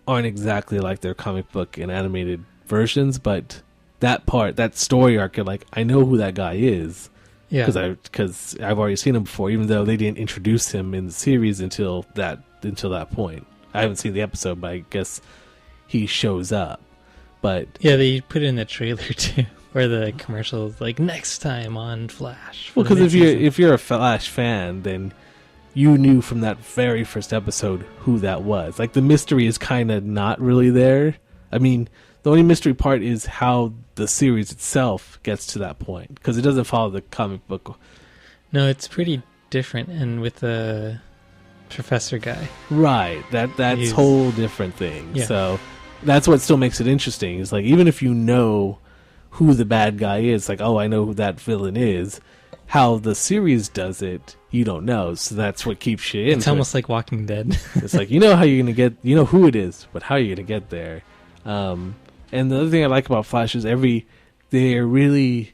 aren't exactly like their comic book and animated versions, but that story arc, like, I know who that guy is.
Yeah.
Because I've already seen him before, even though they didn't introduce him in the series until that point. I haven't seen the episode, but I guess he shows up. But
yeah, they put it in the trailer too, or the commercials, like next time on Flash.
Well, because if you're a Flash fan, then you knew from that very first episode who that was. Like, the mystery is kind of not really there. I mean, the only mystery part is how the series itself gets to that point, because it doesn't follow the comic book.
No, it's pretty different, and with the professor guy,
right? That's whole different thing.
Yeah.
So that's what still makes it interesting. Is like, even if you know who the bad guy is, like, oh, I know who that villain is. How the series does it, you don't know. So that's what keeps you in.
It's almost like Walking Dead.
It's like, you know how you're gonna get, you know who it is, but how are you gonna get there? And the other thing I like about Flash is they're really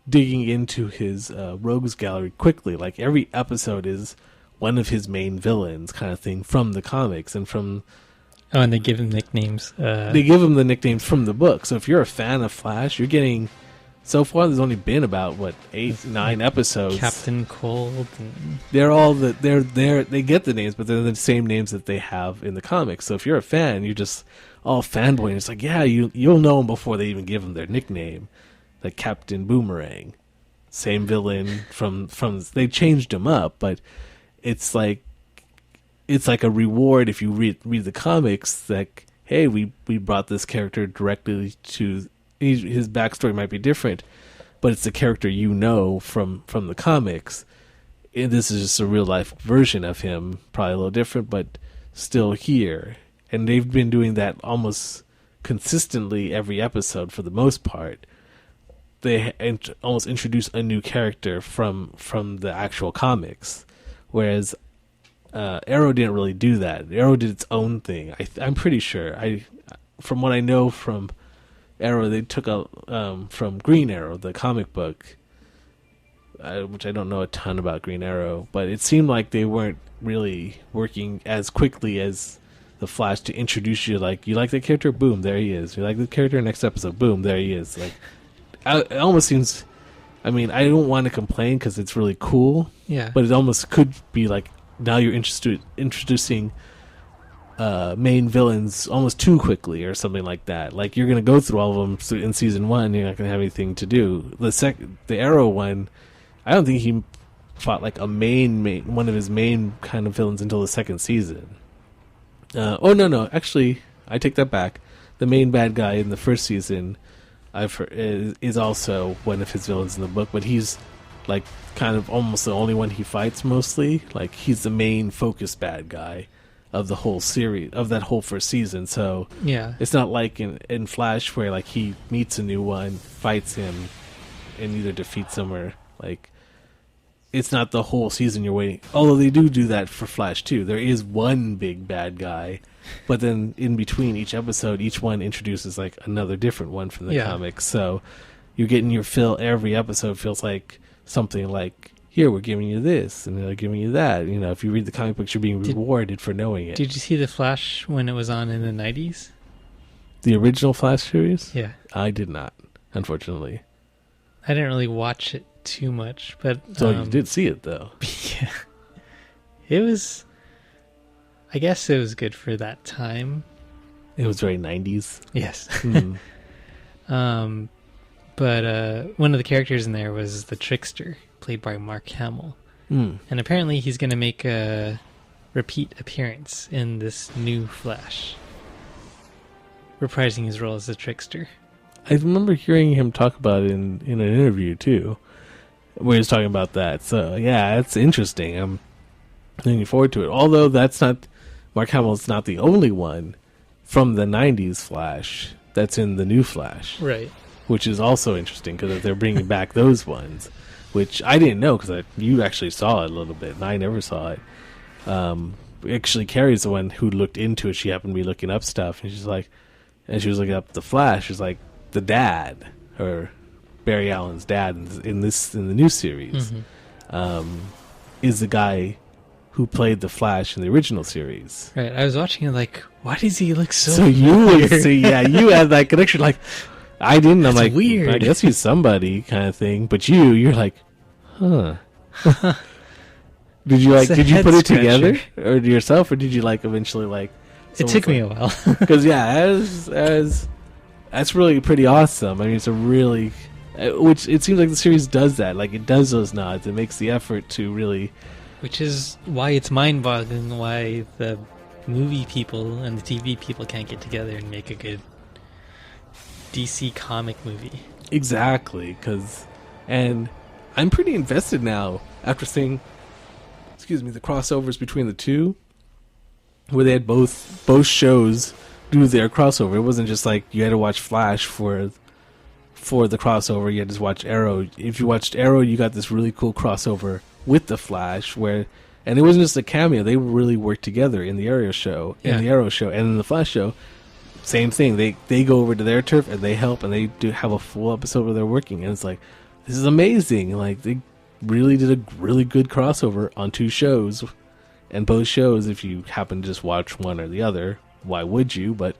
digging into his rogues gallery quickly. Like, every episode is one of his main villains kind of thing from the comics and from...
Oh, and they give him nicknames.
They give him the nicknames from the book. So if you're a fan of Flash, you're getting... So far, there's only been about, 8, 9 episodes.
Captain Cold. And...
They're all they get the names, but they're the same names that they have in the comics. So if you're a fan, you're just all fanboy. It's like, yeah, you'll know them before they even give them their nickname, like Captain Boomerang, same villain from. They changed him up, but it's like a reward if you read the comics. Like, hey, we brought this character directly to. His backstory might be different, but it's the character you know from the comics. And this is just a real life version of him, probably a little different, but still here. And they've been doing that almost consistently every episode for the most part. They almost introduce a new character from the actual comics, whereas Arrow didn't really do that. Arrow did its own thing. I'm pretty sure. From what I know from Arrow, they took from Green Arrow, the comic book, which I don't know a ton about Green Arrow, but it seemed like they weren't really working as quickly as the Flash to introduce you. Like, you like the character? Boom, there he is. You like the character? Next episode, boom, there he is. Like, it almost seems... I mean, I don't want to complain because it's really cool,
yeah.
But it almost could be like, now you're introducing... main villains almost too quickly or something like that. Like, you're going to go through all of them in season 1, you're not going to have anything to do. The Arrow one, I don't think he fought like a one of his main kind of villains until the second season. No, actually, I take that back. The main bad guy in the first season I've heard is also one of his villains in the book, but he's like kind of almost the only one he fights mostly. Like, he's the main focus bad guy of the whole series, of that whole first season. So
yeah,
it's not like in Flash where like he meets a new one, fights him, and either defeats him or like, it's not the whole season you're waiting. Although they do that for Flash too. There is one big bad guy, but then in between each episode, each one introduces like another different one from the comics. So you're getting your fill. Every episode feels like something like, here, we're giving you this, and they're giving you that. You know, if you read the comic books, you're being rewarded for knowing it.
Did you see The Flash when it was on in the 90s?
The original Flash series?
Yeah.
I did not, unfortunately.
I didn't really watch it too much, but...
So you did see it, though.
Yeah. It was... I guess it was good for that time.
It was very 90s.
Yes.
Mm.
But one of the characters in there was the Trickster, played by Mark Hamill.
Mm.
And apparently he's going to make a repeat appearance in this new Flash, reprising his role as the Trickster.
I remember hearing him talk about it in an interview, too, where he was talking about that. So, yeah, it's interesting. I'm looking forward to it. Although that's not... Mark Hamill's not the only one from the 90s Flash that's in the new Flash.
Right.
Which is also interesting, because they're bringing back those ones, which I didn't know, because you actually saw it a little bit, and I never saw it. Actually, Carrie's the one who looked into it. She happened to be looking up stuff, and she's like... And she was looking up the Flash. She's like, the dad, or Barry Allen's dad in the new series, is the guy who played the Flash in the original series.
Right. I was watching it like, why does he look so
So you would see, yeah, you had that connection. Like, I didn't. I'm
That's
like,
weird.
I guess he's somebody kind of thing. But you're like, huh. Did you
It's a
Did you
head
put it
scratcher.
together, or yourself, or did you eventually
It took me a while.
Because as that's really pretty awesome. I mean, it's a really, which it seems like the series does that. Like, it does those nods. It makes the effort to really.
Which is why it's mind-boggling why the movie people and the TV people can't get together and make a good DC comic movie.
Exactly, and I'm pretty invested now after seeing, the crossovers between the two, where they had both shows do their crossover. It wasn't just like you had to watch Flash for the crossover. You had to watch Arrow. If you watched Arrow, you got this really cool crossover with the Flash, and it wasn't just a cameo. They really worked together in the Arrow show, and in the Flash show. Same thing. They go over to their turf and they help, and they do have a full episode where they're working, and it's like, this is amazing. Like, they really did a really good crossover on two shows, and both shows, if you happen to just watch one or the other, why would you? But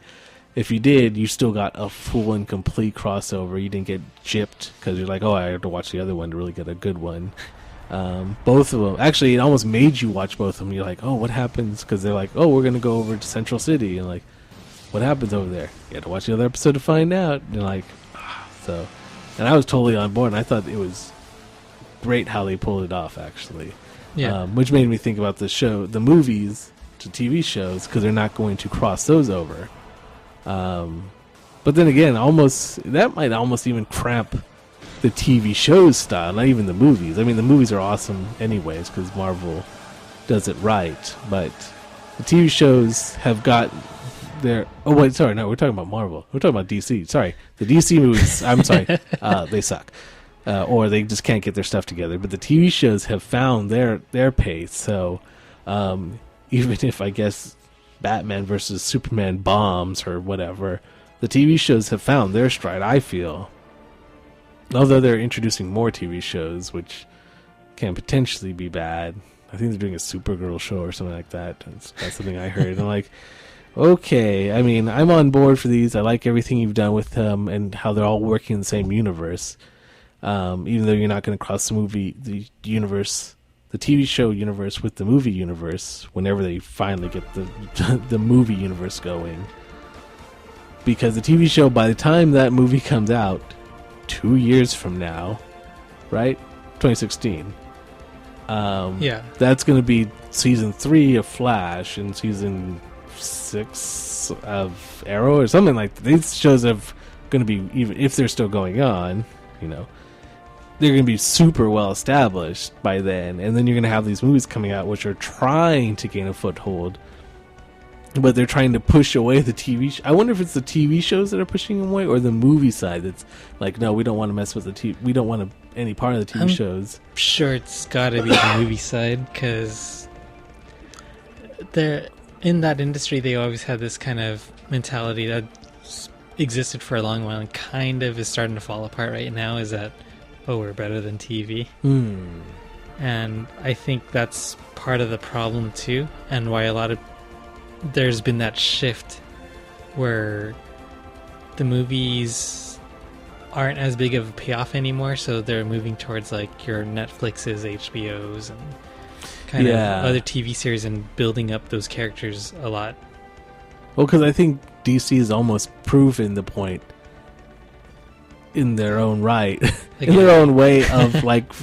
if you did, you still got a full and complete crossover. You didn't get gypped because you're like, oh, I have to watch the other one to really get a good one. Both of them, actually, it almost made you watch both of them. You're like, oh, what happens? Because they're like, oh, we're going to go over to Central City, and like, what happens over there? You have to watch the other episode to find out. And you're like, so, and I was totally on board, and I thought it was great how they pulled it off, actually.
Yeah.
Which made me think about the movies to TV shows, because they're not going to cross those over. But then again, that might almost even cramp the TV shows style, not even the movies. I mean, the movies are awesome anyways, because Marvel does it right. But the TV shows have got their... Oh, wait, sorry, no, we're talking about Marvel. We're talking about DC. Sorry, the DC movies, I'm sorry, they suck. Or they just can't get their stuff together. But the TV shows have found their pace. So even if, I guess, Batman versus Superman bombs or whatever, the TV shows have found their stride, I feel. Although they're introducing more TV shows, which can potentially be bad. I think they're doing a Supergirl show or something like that. That's something I heard. And I'm like, okay, I mean, I'm on board for these. I like everything you've done with them and how they're all working in the same universe. Even though you're not going to cross the universe, the TV show universe with the movie universe whenever they finally get the movie universe going. Because the TV show, by the time that movie comes out, 2 years from now, right? 2016. That's going to be season 3 of Flash and season 6 of Arrow or something like that. These shows are going to be, even if they're still going on, they're going to be super well established by then. And then you're going to have these movies coming out which are trying to gain a foothold, but they're trying to push away the TV I wonder if it's the TV shows that are pushing them away, or the movie side that's like, no, we don't want to mess with the TV. We don't want any part of the TV shows.
Sure, it's got to be the movie side, because in that industry, they always had this kind of mentality that existed for a long while and kind of is starting to fall apart right now is that, oh, we're better than TV. And I think that's part of the problem too, and why there's been that shift where the movies aren't as big of a payoff anymore, so they're moving towards like your Netflix's, HBO's, and kind of other TV series and building up those characters a lot.
Well, because I think DC has almost proven the point in their own right, in their own way of like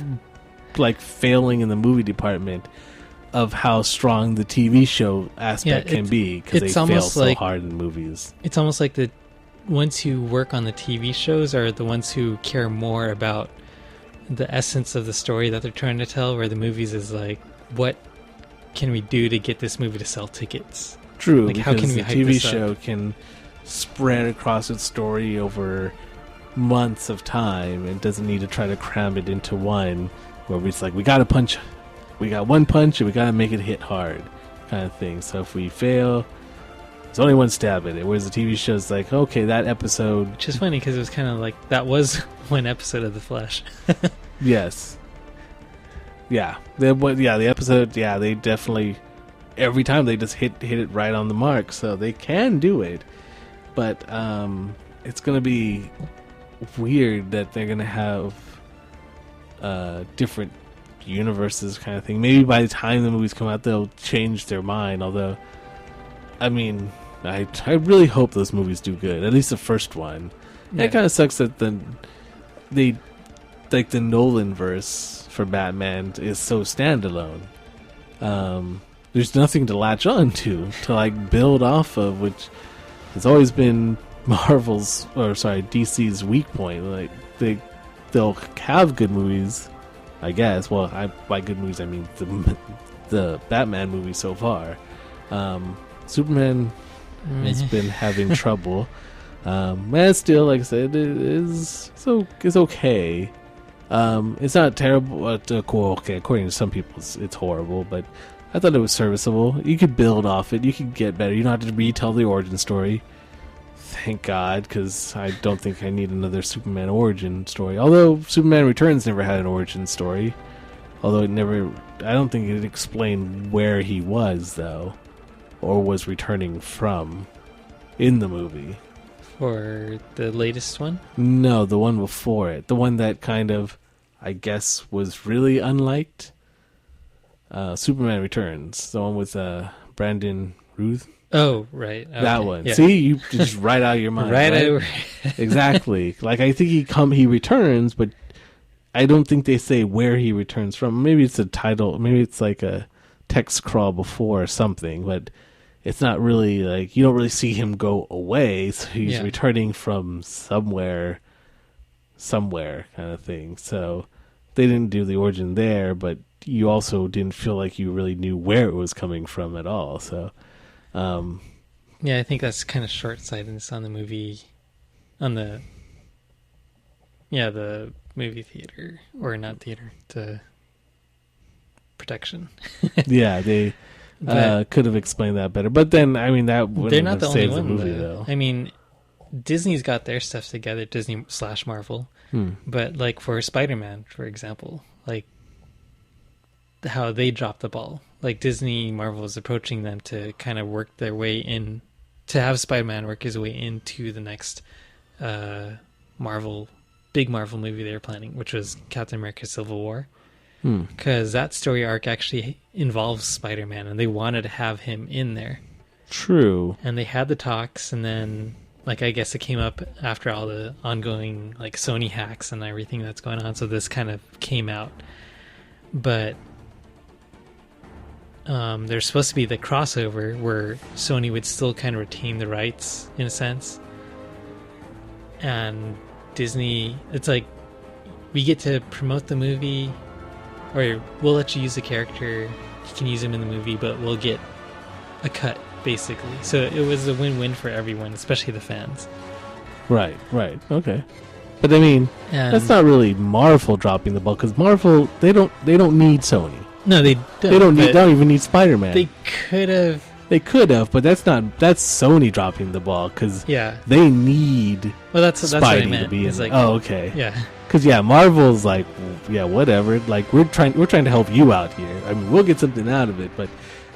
failing in the movie department of how strong the TV show aspect can be, because they fail so hard in movies.
It's almost like the ones who work on the TV shows are the ones who care more about the essence of the story that they're trying to tell, where the movies is like, what can we do to get this movie to sell tickets?
True,
like, how can we hype
the TV
this
show
up?
can spread across its story over months of time and doesn't need to try to cram it into one, where it's like, we got one punch and we got to make it hit hard kind of thing. So if we fail, there's only one stab at it, whereas the TV show's like, okay, that episode...
Which is funny, because it was kind of like, that was one episode of The Flash.
Yes. Yeah. The episode, they definitely... Every time they just hit it right on the mark, so they can do it. But it's going to be weird that they're going to have different universes kind of thing. Maybe by the time the movies come out, they'll change their mind, although... I mean, I really hope those movies do good. At least the first one. Yeah. It kind of sucks that the Nolan verse for Batman is so standalone. There's nothing to latch on to like build off of, which has always been DC's weak point. Like they'll have good movies, I guess. Well, by good movies I mean the Batman movie so far. Superman has been having trouble. Man, still, like I said, it's okay. It's not terrible. Okay, according to some people, it's horrible, but I thought it was serviceable. You could build off it. You could get better. You don't have to retell the origin story. Thank God, because I don't think I need another Superman origin story. Although Superman Returns never had an origin story. Although I don't think it explained where he was, though. Or was returning from in the movie.
For the latest one?
No, the one before it. The one that kind of, I guess, was really unliked. Superman Returns. The one with Brandon Ruth.
Oh, right. Okay.
That one.
Yeah.
See, you just right out of your mind.
right over.
Exactly. Like, I think he returns, but I don't think they say where he returns from. Maybe it's a title. Maybe it's like a text crawl before or something, but it's not really like, you don't really see him go away, so he's returning from somewhere kind of thing. So they didn't do the origin there, but you also didn't feel like you really knew where it was coming from at all. So
yeah, I think that's kind of short-sightedness on the movie, the movie theater, or not theater, the production.
Yeah, they could have explained that better, but then I mean that wouldn't have saved the movie, though.
I mean, Disney's got their stuff together, Disney/Marvel, but like for Spider-Man, for example, like how they dropped the ball. Like Disney, Marvel is approaching them to kind of work their way in, to have Spider-Man work his way into the next big Marvel movie they were planning, which was Captain America: Civil War. Because that story arc actually involves Spider-Man, and they wanted to have him in there.
True.
And they had the talks, and then, like, I guess it came up after all the ongoing, like, Sony hacks and everything that's going on, so this kind of came out. But there's supposed to be the crossover where Sony would still kind of retain the rights, in a sense. And Disney, it's like, we get to promote the movie, or we'll let you use the character, you can use him in the movie, but we'll get a cut, basically. So it was a win-win for everyone, especially the fans.
Right, okay. But I mean, that's not really Marvel dropping the ball, because Marvel, they don't need Sony.
No, they don't.
They don't even need Spider-Man.
They could have
They could have, but that's Sony dropping the ball because
Yeah.
they need
Well, that's what I
Spidey
meant.
to be in.
It's like,
Oh, okay.
yeah.
Because Marvel's like, yeah, whatever. Like we're trying to help you out here. I mean, we'll get something out of it, but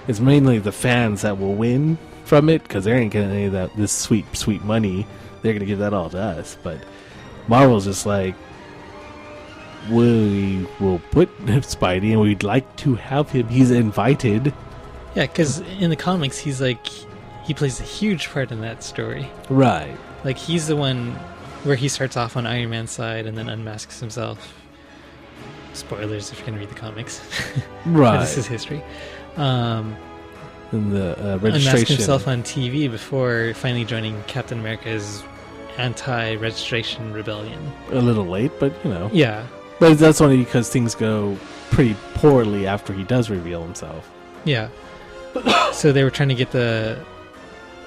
it's mainly the fans that will win from it because they ain't getting any of this sweet money. They're gonna give that all to us. But Marvel's just like, we will put Spidey, and we'd like to have him. He's invited.
Yeah, because in the comics, he's like, he plays a huge part in that story.
Right.
Like, he's the one where he starts off on Iron Man's side and then unmasks himself. Spoilers if you're going to read the comics.
Right.
This is history.
And the registration.
Unmasked himself on TV before finally joining Captain America's anti-registration rebellion.
A little late, but you know.
Yeah.
But that's only because things go pretty poorly after he does reveal himself.
Yeah. So they were trying to get that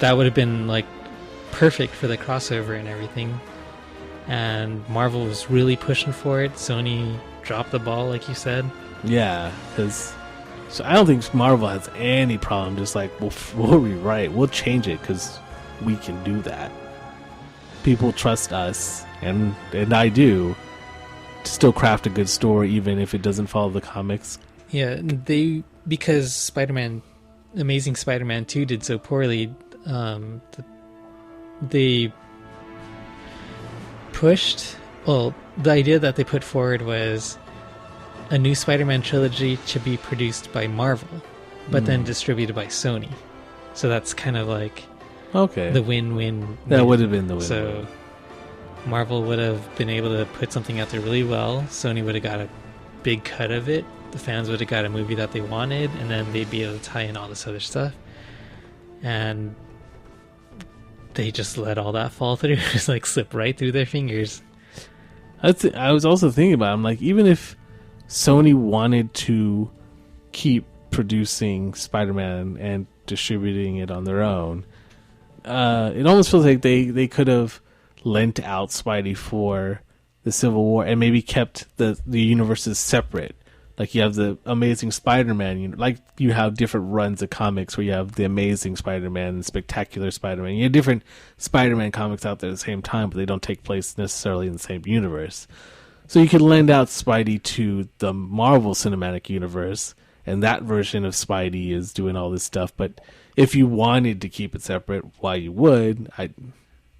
would have been like perfect for the crossover and everything. And Marvel was really pushing for it. Sony dropped the ball, like you said.
Yeah, because so I don't think Marvel has any problem. Just like we'll rewrite, we'll change it because we can do that. People trust us, and I do. To still craft a good story, even if it doesn't follow the comics.
Yeah, because Amazing Spider-Man 2 did so poorly. They pushed. Well, the idea that they put forward was a new Spider-Man trilogy to be produced by Marvel, but then distributed by Sony. So that's kind of like the win-win.
That would have been the win.
So Marvel would have been able to put something out there really well. Sony would have got a big cut of it. The fans would have got a movie that they wanted, and then they'd be able to tie in all this other stuff. And they just let all that fall through, just like slip right through their fingers.
I was also thinking about it. I'm like, even if Sony wanted to keep producing Spider-Man and distributing it on their own, it almost feels like they could have lent out Spidey for the Civil War and maybe kept the universes separate. Like you have the Amazing Spider-Man, like you have different runs of comics where you have the Amazing Spider-Man and Spectacular Spider-Man. You have different Spider-Man comics out there at the same time, but they don't take place necessarily in the same universe. So you could lend out Spidey to the Marvel Cinematic Universe, and that version of Spidey is doing all this stuff. But if you wanted to keep it separate, why you would,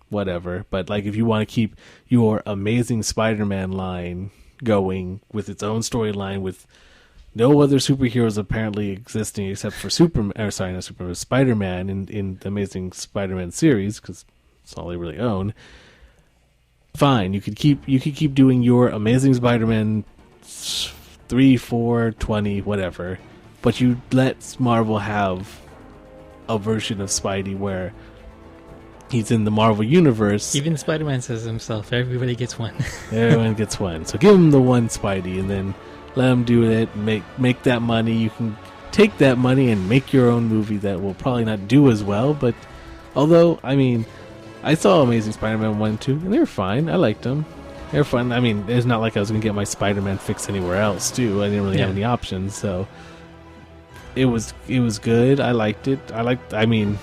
whatever. But like if you want to keep your Amazing Spider-Man line going with its own storyline with no other superheroes apparently existing except for Spider-Man in the Amazing Spider-Man series, because it's all they really own. Fine, you could keep doing your Amazing Spider-Man 3, 4, 20, whatever, but you let Marvel have a version of Spidey where he's in the Marvel Universe.
Even Spider-Man says himself, everybody gets one.
Everyone gets one. So give him the one Spidey and then let him do it. Make that money. You can take that money and make your own movie that will probably not do as well. But although, I mean, I saw Amazing Spider-Man 1 and 2, and they were fine. I liked them. They were fun. I mean, it's not like I was going to get my Spider-Man fix anywhere else, too. I didn't really have any options. So it was good. I liked it. I mean,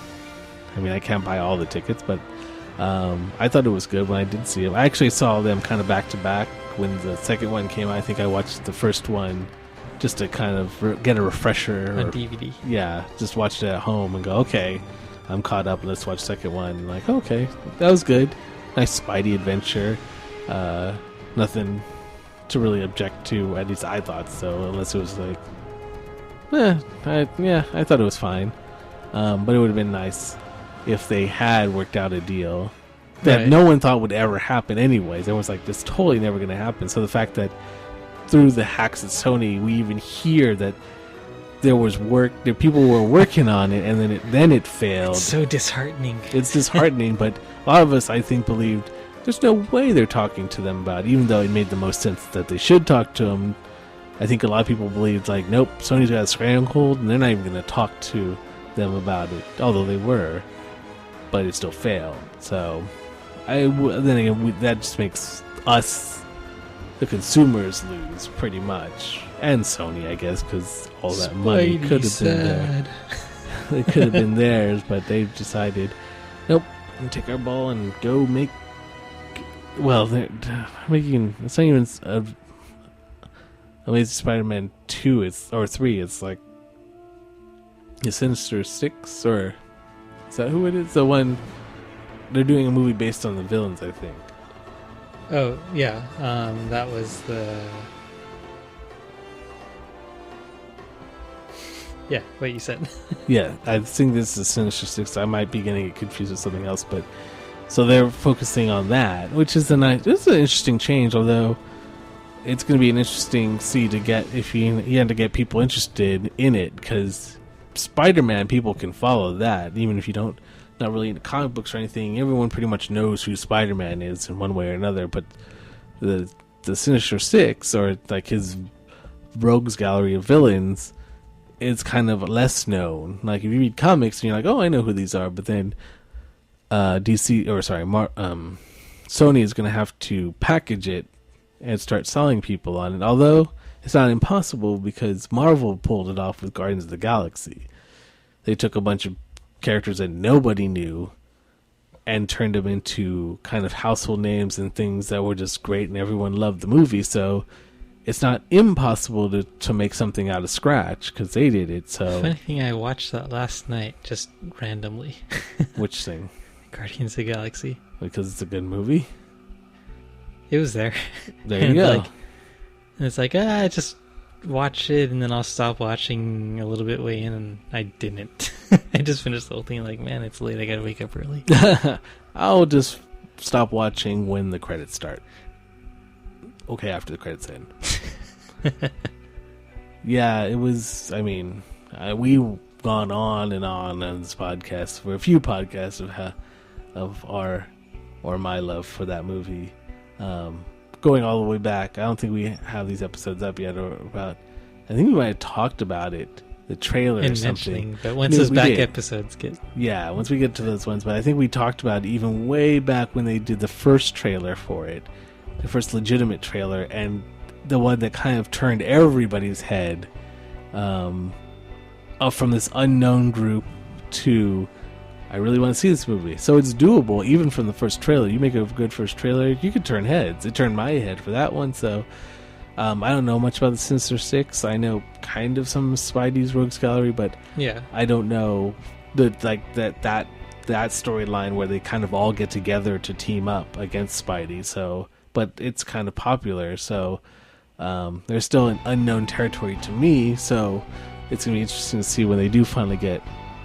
I can't buy all the tickets, but I thought it was good when I did see it. I actually saw them kind of back to back when the second one came out. I think I watched the first one just to kind of get a refresher.
On DVD.
Yeah, just watched it at home and go, okay, I'm caught up. Let's watch the second one. And like, okay, that was good. Nice Spidey adventure. Nothing to really object to, at least I thought so, unless it was like, I thought it was fine. But it would have been nice if they had worked out a deal that no one thought would ever happen anyways. Everyone's like, this is totally never going to happen. So the fact that through the hacks at Sony, we even hear that there was work, that people were working on it, and then it failed.
It's so disheartening.
It's disheartening, but a lot of us, I think, believed there's no way they're talking to them about it, even though it made the most sense that they should talk to them. I think a lot of people believed, like, nope, Sony's got a stranglehold, and they're not even going to talk to them about it, although they were. But it still failed. So, then again, that just makes us, the consumers, lose pretty much, and Sony, I guess, because all that money could have been there. They could have been theirs, but they've decided, nope, we're gonna take our ball and go make. Well, they're making. It's not even Amazing Spider-Man 2 or 3. It's like the Sinister Six, or is that who it is? The one they're doing a movie based on the villains, I think.
Oh yeah, that was the. Yeah, what you said.
Yeah, I think this is Sinister Six. I might be getting it confused with something else, but so they're focusing on that, which is it's an interesting change. Although it's going to be an interesting to get if you had to get people interested in it, because Spider-Man, people can follow that even if you not really into comic books or anything. Everyone pretty much knows who Spider-Man is in one way or another. But the Sinister Six, or like his rogues gallery of villains, it's kind of less known. Like if you read comics and you're like, oh, I know who these are, but then Sony is going to have to package it and start selling people on it. Although it's not impossible, because Marvel pulled it off with Guardians of the Galaxy. They took a bunch of characters that nobody knew and turned them into kind of household names and things that were just great, and everyone loved the movie. So it's not impossible to make something out of scratch, because they did it. So
funny thing, I watched that last night just randomly.
Which thing?
Guardians of the Galaxy.
Because it's a good movie.
It was there.
There you go.
It's like just watch it, and then I'll stop watching a little bit way in, and I didn't. I just finished the whole thing. Like, man, it's late. I gotta wake up early.
I'll just stop watching when the credits start. Okay, after the credits end. Yeah, it was. I mean, we've gone on this podcast for a few podcasts of my love for that movie, going all the way back. I don't think we have these episodes up yet, or about. I think we might have talked about it, the trailer or something.
But once those back episodes get,
once we get to those ones. But I think we talked about it even way back when they did the first trailer for it. The first legitimate trailer, and the one that kind of turned everybody's head, up from this unknown group to, I really want to see this movie. So it's doable even from the first trailer. You make a good first trailer, you could turn heads. It turned my head for that one. So I don't know much about the Sinister Six. I know kind of some of Spidey's Rogues Gallery, but
yeah,
I don't know that storyline where they kind of all get together to team up against Spidey. So. But it's kind of popular, so there's still an unknown territory to me, so it's going to be interesting to see when they do finally get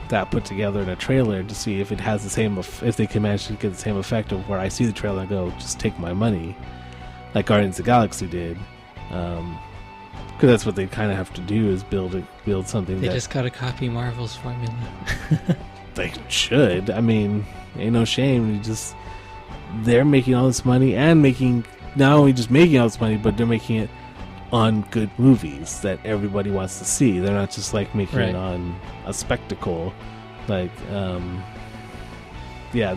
that put together in a trailer, to see if it has the same, if they can manage to get the same effect of where I see the trailer and go, just take my money, like Guardians of the Galaxy did. Because that's what they kind of have to do, is build something.
They just got to copy Marvel's formula.
They should. I mean, ain't no shame. They're making all this money, and not only just making all this money, but they're making it on good movies that everybody wants to see. They're not just like making it on a spectacle. Like, they're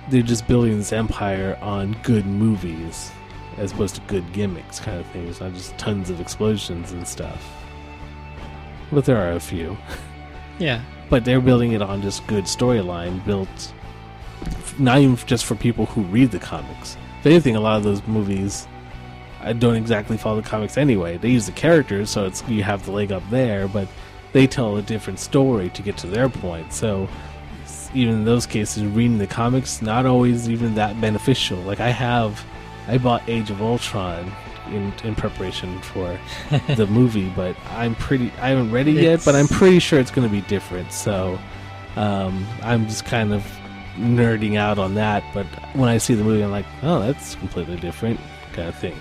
just building this empire on good movies as opposed to good gimmicks kind of things, not just tons of explosions and stuff. But there are a few.
Yeah.
But they're building it on just good storyline built. Not even just for people who read the comics. If anything, a lot of those movies don't exactly follow the comics anyway. They use the characters, so you have the leg up there, but they tell a different story to get to their point. So even in those cases, reading the comics, not always even that beneficial. Like I bought Age of Ultron in preparation for the movie, but I haven't read it yet, but I'm pretty sure it's going to be different. So I'm just kind of nerding out on that, but when I see the movie, I'm like, oh, that's completely different kind of thing.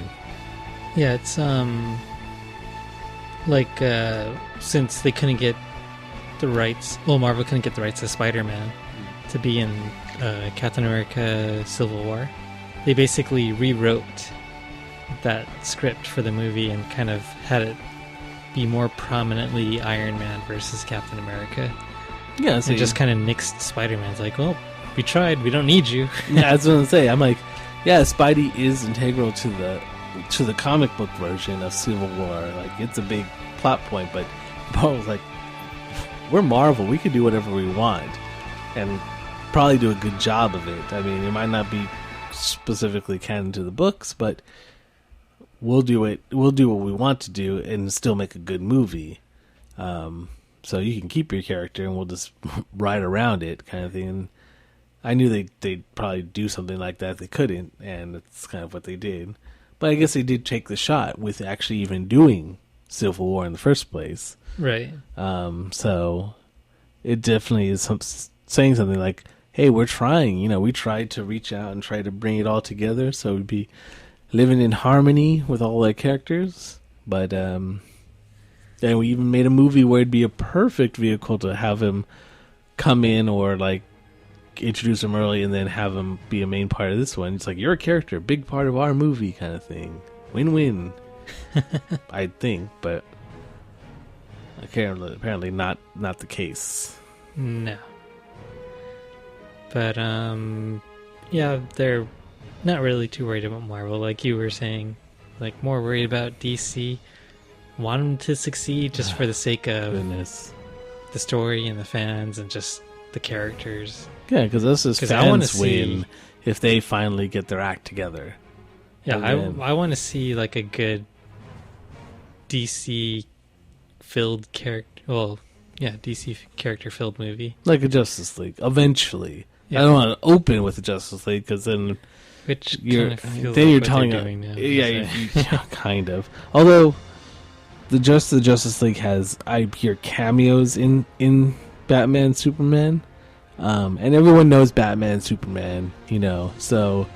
Yeah, it's since they couldn't get the rights, Marvel couldn't get the rights to Spider-Man to be in Captain America Civil War, they basically rewrote that script for the movie and kind of had it be more prominently Iron Man versus Captain America.
Yeah,
so just kind of nixed Spider-Man's like, well, we tried, we don't need you.
Yeah, that's what I'm saying. I'm like, yeah, Spidey is integral to the comic book version of Civil War. Like, it's a big plot point, but Paul was like, we're Marvel. We could do whatever we want, and probably do a good job of it. I mean, it might not be specifically canon to the books, but we'll do it. We'll do what we want to do and still make a good movie. So you can keep your character, and we'll just ride around it, kind of thing. And I knew they'd probably do something like that. They couldn't, and that's kind of what they did. But I guess they did take the shot with actually even doing Civil War in the first place.
Right.
So it definitely is saying something like, hey, we're trying. You know, we tried to reach out and try to bring it all together so we'd be living in harmony with all the characters. But and we even made a movie where it'd be a perfect vehicle to have him come in, or like introduce him early and then have him be a main part of this one. It's like, you're a character, big part of our movie kind of thing. Win-win. I think, but apparently not the case.
No. But, yeah, they're not really too worried about Marvel, like you were saying. Like, more worried about DC. Want them to succeed just for the sake of the story and the fans and just the characters.
Yeah, because us as fans win if they finally get their act together.
Yeah, I want to see, like, a good DC-filled character... Well, yeah, DC character-filled movie.
Like a Justice League, eventually.
Yeah.
I don't want to open with the Justice League, because then...
Which kind of feels
then
like
you're
what
telling
they're doing now.
yeah, kind of. Although, the Justice League has, I hear, cameos in Batman, Superman, and everyone knows Batman, Superman, you know, so...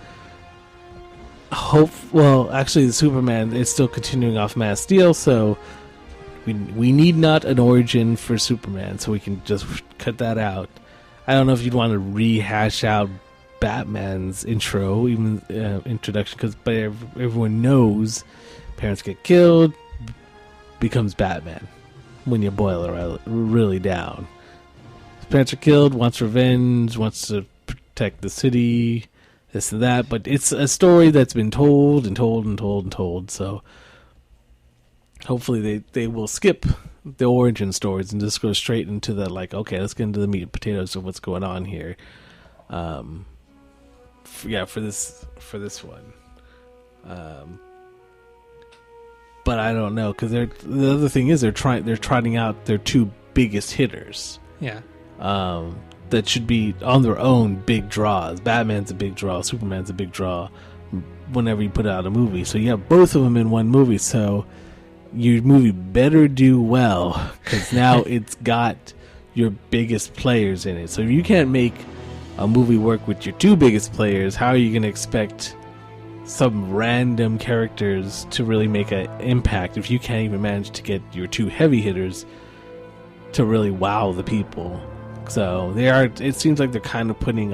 actually, the Superman is still continuing off Man of Steel, so we need not an origin for Superman, so we can just cut that out. I don't know if you'd want to rehash out Batman's intro, even introduction, because everyone knows parents get killed, becomes Batman when you boil it really down. His parents are killed, wants revenge, wants to protect the city, this and that, but it's a story that's been told and told and told and told, so hopefully they will skip the origin stories and just go straight into the, like, okay, let's get into the meat and potatoes of what's going on here. For this one. But I don't know, because the other thing is they're trotting out their two biggest hitters.
Yeah.
That should be on their own big draws. Batman's a big draw. Superman's a big draw. Whenever you put out a movie, so you have both of them in one movie. So your movie better do well, because now it's got your biggest players in it. So if you can't make a movie work with your two biggest players, how are you going to expect some random characters to really make an impact if you can't even manage to get your two heavy hitters to really wow the people? So it seems like they're kind of pretty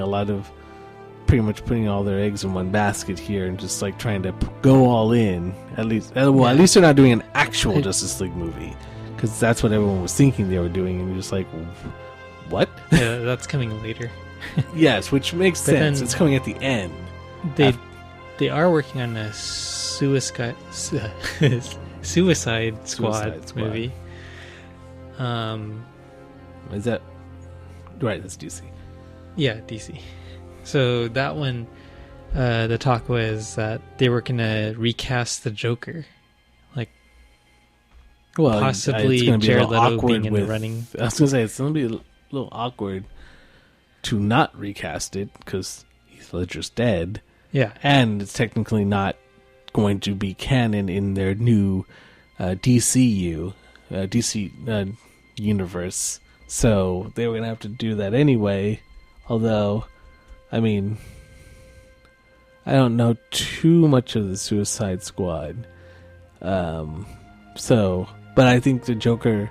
much putting all their eggs in one basket here, and just like trying to go all in. At least they're not doing an actual Justice League movie, because that's what everyone was thinking they were doing, and you're just like, what?
Yeah, that's coming later.
Yes, which makes sense. It's coming at the end.
They are working on a Suicide Squad movie.
Is that right? That's DC.
Yeah, DC. So that one, the talk was that they were gonna recast the Joker, like, possibly Jared Leto being in the running.
I was gonna say it's gonna be a little awkward to not recast it, because Heath Ledger's dead.
Yeah.
And it's technically not going to be canon in their new DC universe. So they were going to have to do that anyway. Although, I mean, I don't know too much of the Suicide Squad. But I think the Joker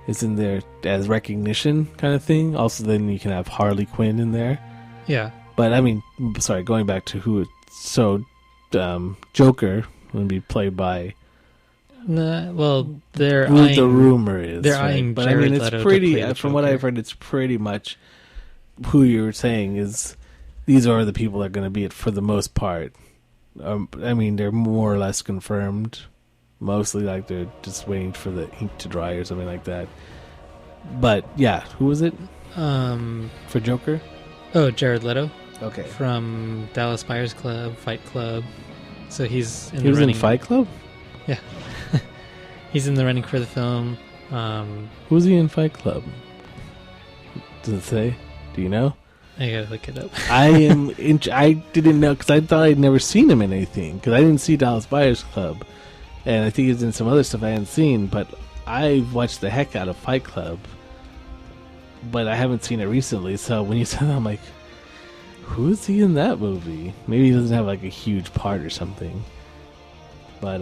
is in there as recognition kind of thing. Also, then you can have Harley Quinn in there.
Yeah.
But I mean, sorry, going back to who it's Joker will be played by.
Well, they're
who
eyeing,
the rumor is.
They're
right?
eyeing
but
Jared
I mean, it's
Leto
pretty. From what I've heard, it's pretty much who you're saying is. These are the people that are going to be it for the most part. I mean, they're more or less confirmed. Mostly, like, they're just waiting for the ink to dry or something like that. But yeah, who was it
Um,
for Joker?
oh, Jared Leto
Okay,
from Dallas Buyers Club, Fight Club. So he's in
he
the
was
running.
in Fight Club.
Yeah, he's in the running for the film.
Who was he in Fight Club? Does it say? Do you know?
I gotta look it up.
I didn't know because I thought I'd never seen him in anything because I didn't see Dallas Buyers Club, and I think he's in some other stuff I hadn't seen. But I watched the heck out of Fight Club, but I haven't seen it recently. So when you said that, I'm like, who is he in that movie? Maybe he doesn't have like a huge part or something. But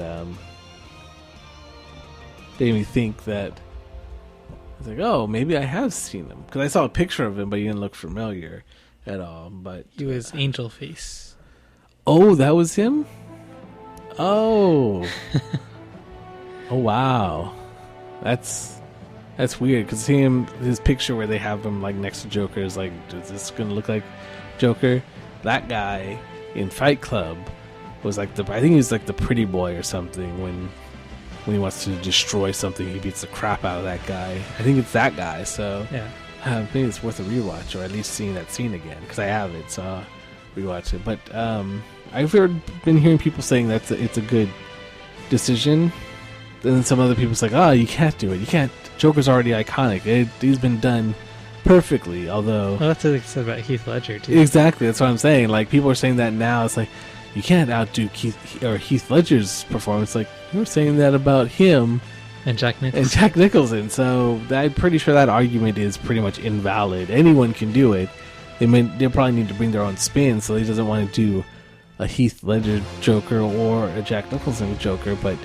made me think that I was like, oh, maybe I have seen him because I saw a picture of him, but he didn't look familiar at all. But
He was Angel Face.
oh, that was him. Oh, oh wow, that's weird because seeing his picture where they have him like next to Joker is like, is this gonna look like Joker? That guy in Fight Club was like I think he was like the pretty boy or something when he wants to destroy something, he beats the crap out of that guy. I think it's that guy, so
Yeah.
maybe it's worth a rewatch, or at least seeing that scene again, because I have it, so I'll rewatch it. But I've been hearing people saying it's a good decision, and then some other people's like, oh, you can't do it. You can't. Joker's already iconic. He's been done perfectly, although...
Well, that's what they said about Heath Ledger, too.
Exactly, that's what I'm saying. Like, people are saying that now. It's like, you can't outdo Heath Ledger's performance. Like, you were saying that about him
And Jack Nicholson.
and Jack Nicholson. So I'm pretty sure that argument is pretty much invalid. Anyone can do it. They probably need to bring their own spin. So he doesn't want to do a Heath Ledger Joker or a Jack Nicholson Joker. But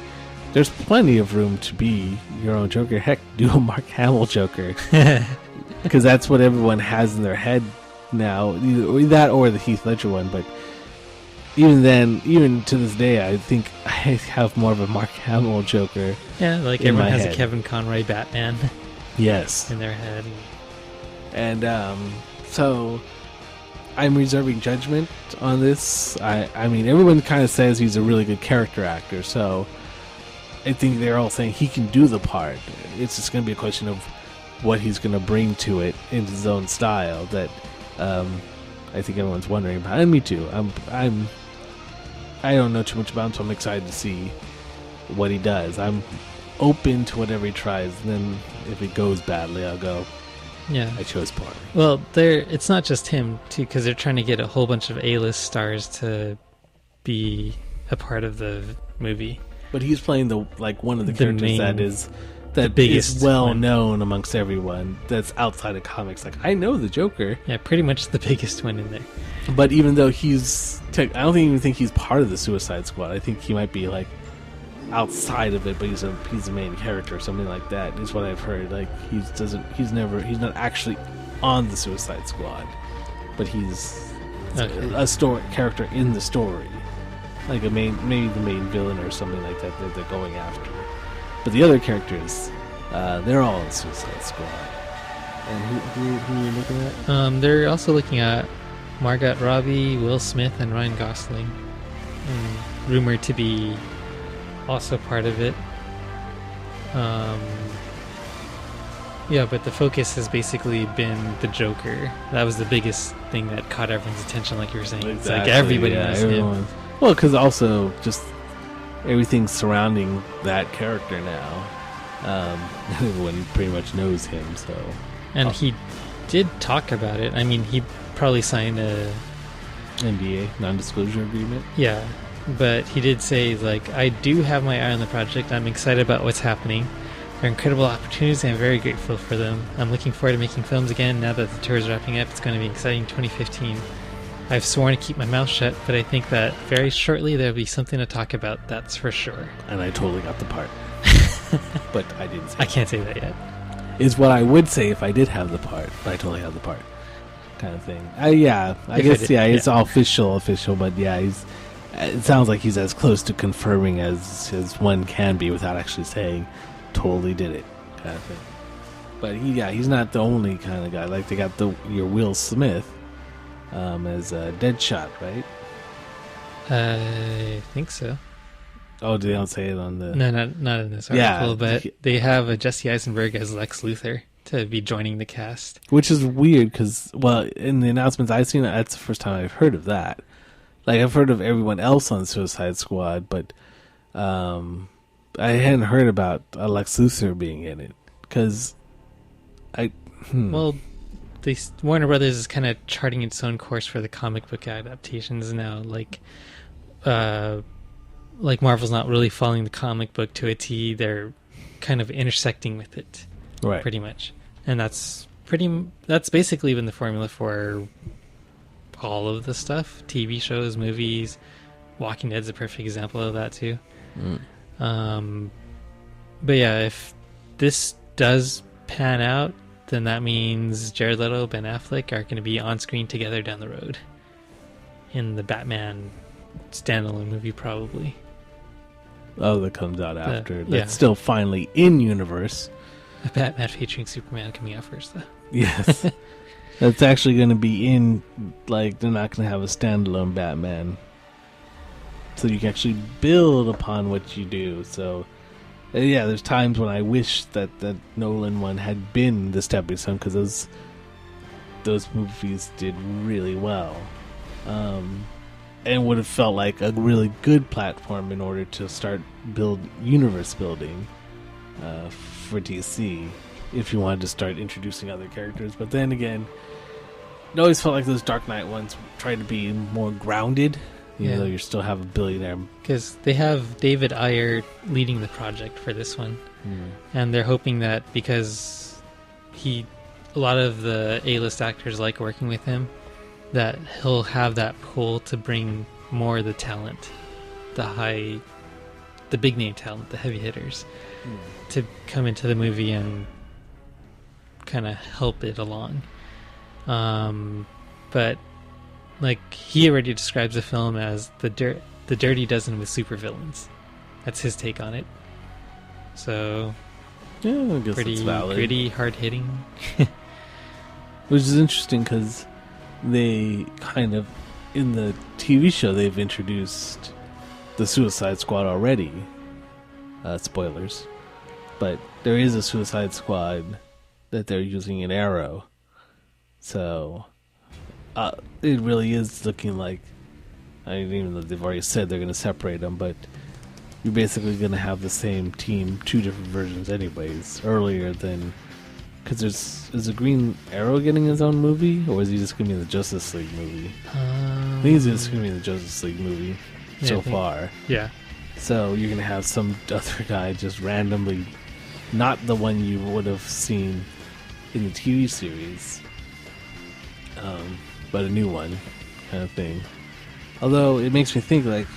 there's plenty of room to be your own Joker. Heck, do a Mark Hamill Joker, because that's what everyone has in their head now. Either that or the Heath Ledger one. But even then, even to this day, I think I have more of a Mark Hamill Joker.
Yeah, like
in
everyone
my
has
head.
a Kevin Conroy Batman
Yes.
in their head.
And so I'm reserving judgment on this. I mean, everyone kind of says he's a really good character actor, so I think they're all saying he can do the part. It's just going to be a question of what he's going to bring to it in his own style that I think everyone's wondering about. And me too. I don't know too much about him, so I'm excited to see what he does. I'm open to whatever he tries, and then if it goes badly, I'll go,
Yeah.
I chose poorly.
Well, it's not just him, too, because they're trying to get a whole bunch of A-list stars to be a part of the movie.
But he's playing one of the characters that
biggest
is well
one.
known amongst everyone that's outside of comics. Like, I know the Joker,
Yeah, pretty much the biggest one in there.
but even though I don't even think he's part of the Suicide Squad. I think he might be like outside of it, but he's a main character or something like that. Is what I've heard. Like he's not actually on the Suicide Squad, but he's
Okay.
a story character in the story, like maybe the main villain or something like that they're going after. But the other characters, they're all in Suicide Squad. And who are you looking at?
They're also looking at Margot Robbie, Will Smith, and Ryan Gosling. Rumored to be also part of it. Yeah, but the focus has basically been the Joker. That was the biggest thing that caught everyone's attention, like you were saying. It's like everybody knows him.
Well, because also just everything surrounding that character now. Everyone pretty much knows him, so.
And he did talk about it. I mean, he probably signed a...
NDA, non-disclosure agreement.
Yeah, but he did say, like, I do have my eye on the project. I'm excited about what's happening. They're incredible opportunities, and I'm very grateful for them. I'm looking forward to making films again now that the tour is wrapping up. It's going to be exciting 2015. I've sworn to keep my mouth shut, but I think that very shortly there'll be something to talk about, that's for sure.
And I totally got the part. But I didn't say
I can't say that yet.
is what I would say if I did have the part, but I totally have the part, kind of thing. I guess it's all official, but yeah, it sounds like he's as close to confirming as one can be without actually saying totally did it, kind of thing. But he's not the only kind of guy. Like they got your Will Smith as Deadshot, right?
I think so.
Oh, they don't say it on the...
No, not in this
Yeah.
article, but they have Jesse Eisenberg as Lex Luthor. to be joining the cast.
Which is weird because, well, in the announcements I've seen, that's the first time I've heard of that. Like, I've heard of everyone else on Suicide Squad, but I hadn't heard about Lex Luthor being in it. Because
Well, Warner Brothers is kind of charting its own course for the comic book adaptations now. Like Marvel's not really following the comic book to a T. They're kind of intersecting with it,
right?
Pretty much, and that's basically been the formula for all of the stuff. TV shows, movies. Walking Dead's a perfect example of that too. But yeah, if this does pan out, then that means Jared Leto, Ben Affleck are going to be on screen together down the road in the Batman standalone movie, probably.
Oh, that comes out after. That's still finally in universe.
A Batman featuring Superman coming out first, though.
Yes. That's actually going to be in, like, they're not going to have a standalone Batman. So you can actually build upon what you do. So, yeah, there's times when I wish that Nolan one had been the stepping stone, because those movies did really well. And would have felt like a really good platform in order to start universe building for DC, if you wanted to start introducing other characters. But then again, it always felt like those Dark Knight ones tried to be more grounded, even though you still have a billionaire. Because
they have David Ayer leading the project for this one, and they're hoping that because a lot of the A-list actors like working with him, that he'll have that pull to bring more of the talent, the big name talent, the heavy hitters, to come into the movie and kind of help it along. But like, he already describes the film as the Dirty Dozen with supervillains. That's his take on it. So
yeah, I guess
pretty
it's valid.
Gritty, hard hitting.
Which is interesting because they kind of, in the TV show, they've introduced the Suicide Squad already. Spoilers. But there is a Suicide Squad that they're using in Arrow. So, it really is looking like, even though they've already said they're going to separate them, but you're basically going to have the same team, two different versions anyways, earlier than... Because is the Green Arrow getting his own movie, or is he just going to be in the Justice League movie? I think he's just going to be in the Justice League movie so far.
Yeah.
So you're going to have some other guy just randomly, not the one you would have seen in the TV series, but a new one kind of thing. Although it makes me think, like,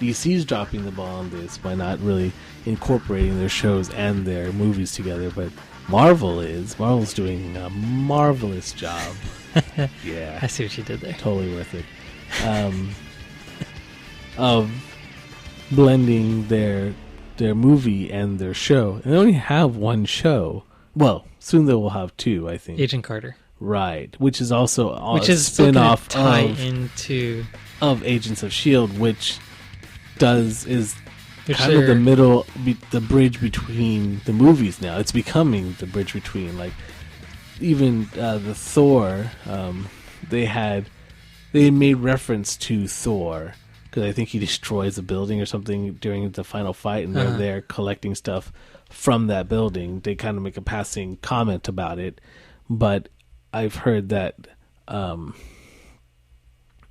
DC's dropping the ball on this by not really incorporating their shows and their movies together, but Marvel's doing a marvelous job. Yeah,
I see what you did there.
Totally worth it. Of blending their movie and their show. And they only have one show. Well, soon they will have two, I think.
Agent Carter.
Right, which is also a spin-off of Agents of S.H.I.E.L.D., which is kind of the bridge between the movies now. It's becoming the bridge between, like, even the Thor, they made reference to Thor, because I think he destroys a building or something during the final fight, and they're there collecting stuff from that building. They kind of make a passing comment about it, but I've heard that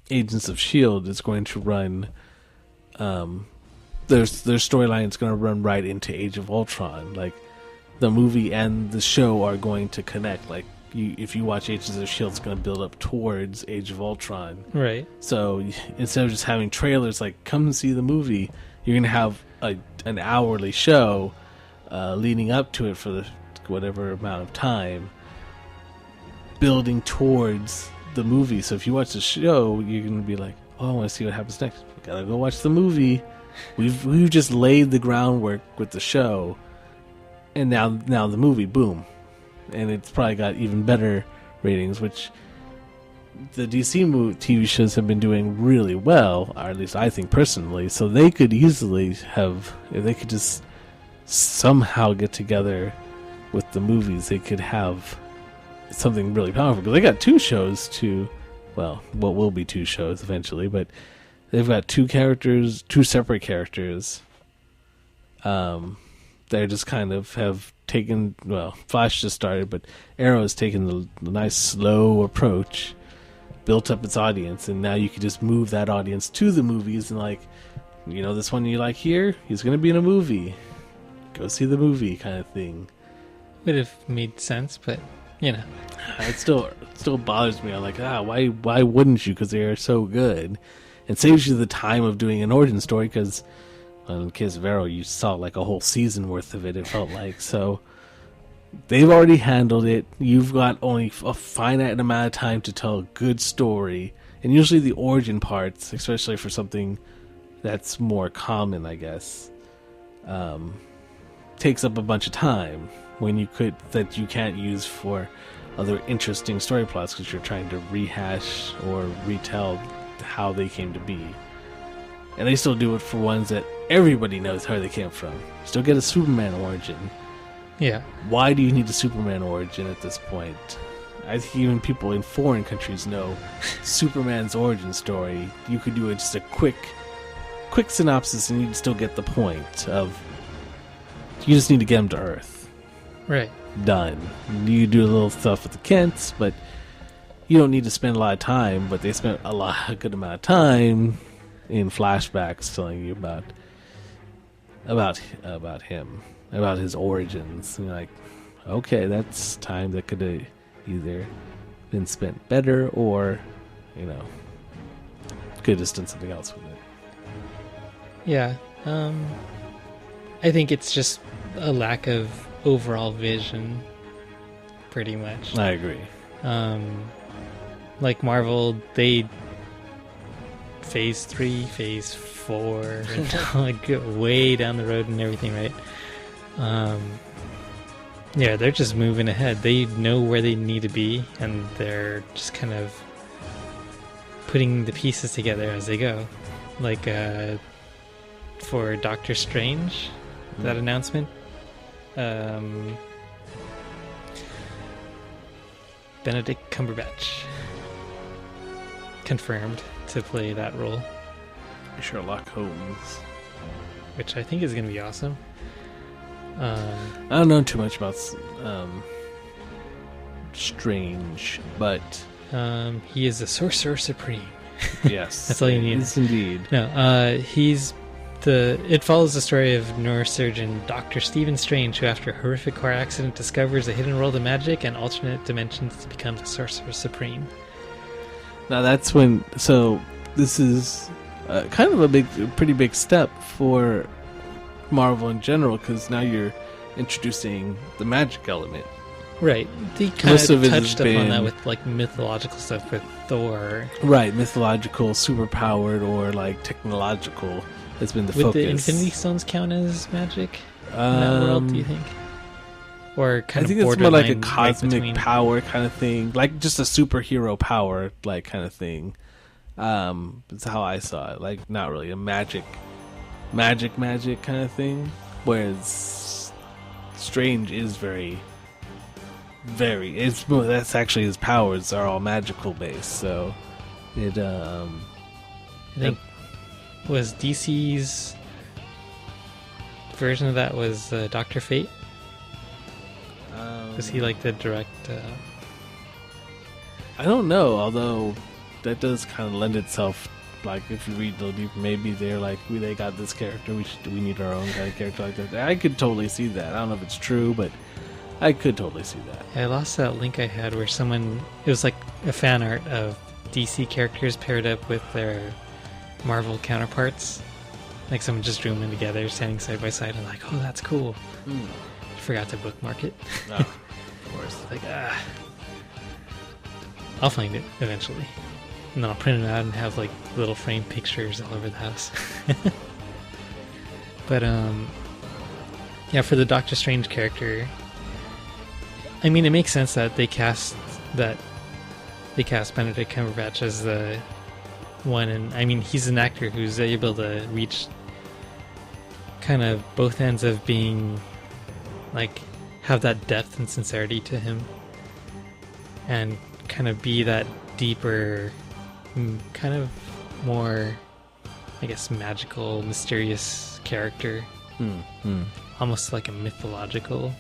Agents of S.H.I.E.L.D. is going to run... their storyline is going to run right into Age of Ultron. Like, the movie and the show are going to connect. Like, if you watch Agents of S.H.I.E.L.D., it's going to build up towards Age of Ultron.
Right.
So instead of just having trailers like, come see the movie, you're going to have an hourly show leading up to it for whatever amount of time, building towards the movie. So if you watch the show, you're going to be like, oh, I want to see what happens next. Gotta go watch the movie. We've just laid the groundwork with the show, and now the movie, boom, and it's probably got even better ratings, which the DC TV shows have been doing really well, or at least I think personally. So they could easily have, if they could just somehow get together with the movies, they could have something really powerful. Because they got 2 shows to, well, what will be 2 shows eventually, but they've got 2 separate characters. They just kind of have taken, well, Flash just started, but Arrow has taken the nice slow approach, built up its audience, and now you can just move that audience to the movies and like, this one you like here, he's going to be in a movie. Go see the movie kind of thing.
Would have made sense, but,
It still bothers me. I'm like, why wouldn't you? Because they are so good. It saves you the time of doing an origin story, because in case of Arrow, you saw like a whole season worth of it, it felt like. So they've already handled it. You've got only a finite amount of time to tell a good story. And usually the origin parts, especially for something that's more common, I guess, takes up a bunch of time when you can't use for other interesting story plots because you're trying to rehash or retell how they came to be. And they still do it for ones that everybody knows how they came from. Still get a Superman origin.
Yeah.
Why do you need a Superman origin at this point? I think even people in foreign countries know Superman's origin story. You could do just a quick synopsis and you'd still get the point of, you just need to get him to Earth.
Right.
Done. You do a little stuff with the Kents, but you don't need to spend a lot of time, but they spent a good amount of time in flashbacks telling you about him, about his origins. And you're like, okay, that's time that could have either been spent better or, could have just done something else with it.
Yeah. I think it's just a lack of overall vision, pretty much.
I agree.
Like Marvel, they phase 3, phase 4, and like way down the road and everything, right? Yeah, they're just moving ahead. They know where they need to be, and they're just kind of putting the pieces together as they go. Like for Doctor Strange, that announcement, Benedict Cumberbatch confirmed to play that role,
Sherlock Holmes,
which I think is going to be awesome.
I don't know too much about Strange, but
he is the Sorcerer Supreme.
Yes,
that's all you need.
Yes, indeed.
No, it follows the story of neurosurgeon Dr. Stephen Strange, who after a horrific car accident discovers a hidden world of magic and alternate dimensions to become the Sorcerer Supreme.
Now that's when, so this is kind of a pretty big step for Marvel in general, because now you're introducing the magic element.
Right. They kind of touched upon that with like mythological stuff with Thor.
Right, mythological, superpowered, or like technological has been the focus.
Would the Infinity Stones count as magic in that world, do you think? Or kind
I think it's more like a cosmic power kind of thing, like just a superhero power, like kind of thing. That's how I saw it. Like not really a magic kind of thing. Whereas Strange is very. That's actually his powers are all magical based. So it. I
think was DC's version of that was Dr. Fate. Was he like the direct?
I don't know. Although that does kind of lend itself. Like if you read a little deeper, maybe they're like, they got this character. We need our own kind of character like that. I could totally see that. I don't know if it's true, but I could totally see that.
I lost that link I had where it was like a fan art of DC characters paired up with their Marvel counterparts. Like someone just drew them together, standing side by side, and like, oh, that's cool. Forgot to bookmark it.
Oh, of course.
Like, I'll find it eventually. And then I'll print it out and have like little framed pictures all over the house. But yeah, for the Doctor Strange character, I mean, it makes sense that they cast Benedict Cumberbatch as the one, and I mean, he's an actor who's able to reach kind of both ends of being like have that depth and sincerity to him, and kind of be that deeper, kind of more, I guess, magical, mysterious character. Almost like a mythological.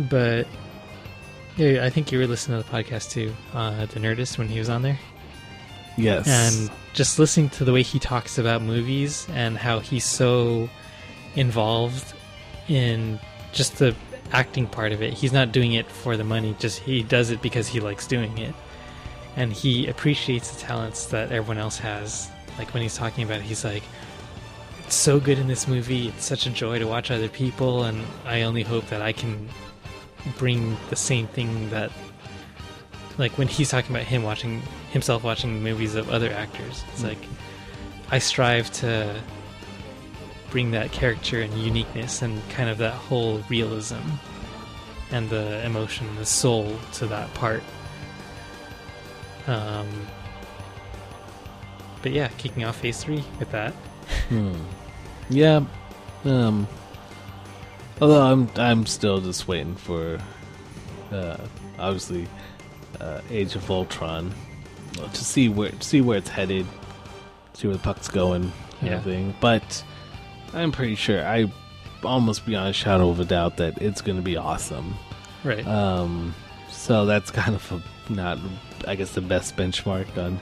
But yeah, I think you were listening to the podcast too, The Nerdist, when he was on there.
Yes.
And just listening to the way he talks about movies and how he's so involved in just the acting part of it. He's not doing it for the money, just he does it because he likes doing it. And he appreciates the talents that everyone else has. Like when he's talking about it, he's like, it's so good in this movie, it's such a joy to watch other people, and I only hope that I can bring the same thing that, like when he's talking about himself watching movies of other actors, it's like I strive to bring that character and uniqueness and kind of that whole realism and the emotion, the soul to that part. But yeah, kicking off phase 3 with that.
Yeah. Although I'm still just waiting for obviously Age of Ultron to see where it's headed, see where the puck's going, kind of thing. But I'm pretty sure, I almost beyond a shadow of a doubt, that it's going to be awesome.
Right.
So that's kind of not, I guess, the best benchmark on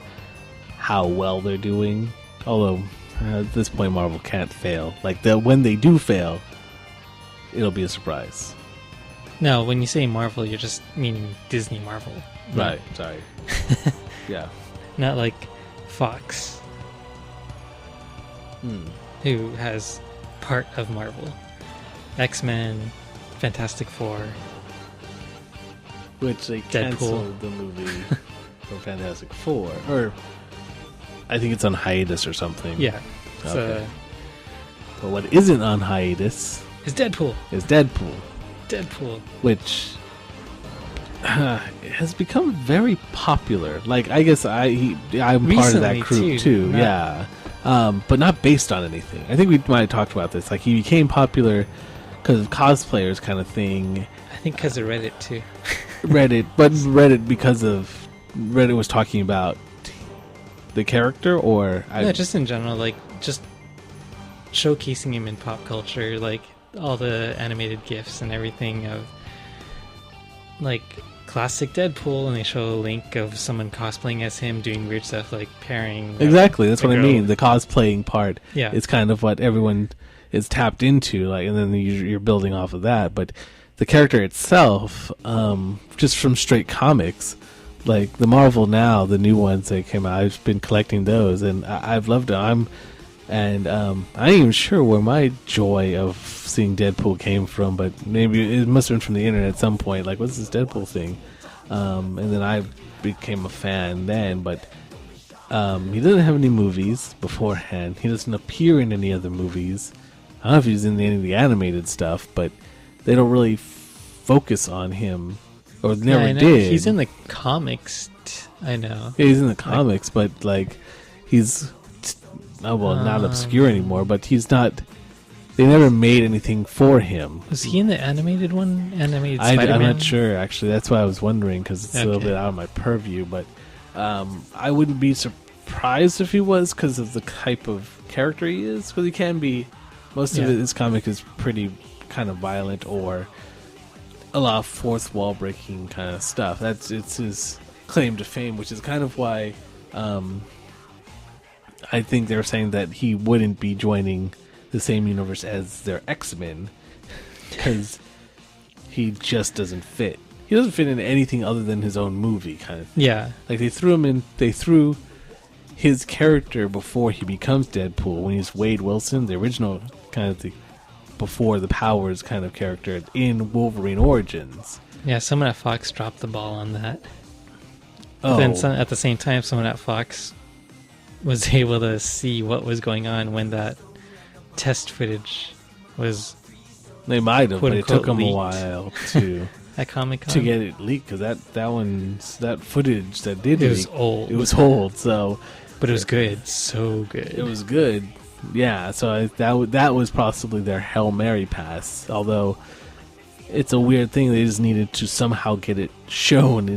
how well they're doing. Although at this point, Marvel can't fail. Like when they do fail, it'll be a surprise.
No, when you say Marvel, you're just meaning Disney Marvel.
Right. Sorry. Yeah.
Not like Fox, who has part of Marvel. X-Men, Fantastic Four.
Which they canceled the movie for Fantastic Four. Or I think it's on hiatus or something.
Yeah.
Okay. But what isn't on hiatus
is Deadpool. Deadpool. Which
has become very popular. Like, I guess I'm part of that group too. Yeah. But not based on anything. I think we might have talked about this. Like, he became popular because of cosplayers kind of thing.
I think because of Reddit too.
Reddit because of Reddit was talking about the character, or
just in general, like just showcasing him in pop culture, like all the animated GIFs and everything of like classic Deadpool, and they show a link of someone cosplaying as him doing weird stuff like pairing.
Exactly, that's what I mean. The cosplaying part,
yeah,
is kind of what everyone is tapped into, like, and then you're building off of that. But the character itself, just from straight comics, like the Marvel Now, the new ones that came out, I've been collecting those, and I've loved it. I ain't even sure where my joy of seeing Deadpool came from, but maybe it must have been from the internet at some point. Like, what's this Deadpool thing? And then I became a fan then, but he doesn't have any movies beforehand. He doesn't appear in any other movies. I don't know if he's in any of the animated stuff, but they don't really focus on him, or never did.
He's in the comics, I know.
Yeah, he's in the comics, but like he's not obscure anymore. But he's not. They never made anything for him.
Was he in the animated one? Animated Spiderman?
I'm not sure, actually. That's why I was wondering, because it's a little bit out of my purview. But I wouldn't be surprised if he was, because of the type of character he is. Because he can be. Most of his comic is pretty kind of violent, or a lot of fourth wall breaking kind of stuff. It's his claim to fame, which is kind of why I think they're saying that he wouldn't be joining the same universe as their X-Men, because he just doesn't fit. He doesn't fit in anything other than his own movie kind of thing.
Yeah.
Like they threw his character before he becomes Deadpool, when he's Wade Wilson, the original kind of before the Powers kind of character in Wolverine Origins.
Yeah, someone at Fox dropped the ball on that. But then at the same time, someone at Fox was able to see what was going on when that test footage was.
They might have, but it took them
leaked.
a while to
at Comic-Con
to get it leaked, because that footage that did
it
leak,
was old.
It was old, so.
But it was good, so good.
It was good, Yeah, so that was possibly their Hail Mary pass. Although it's a weird thing, they just needed to somehow get it shown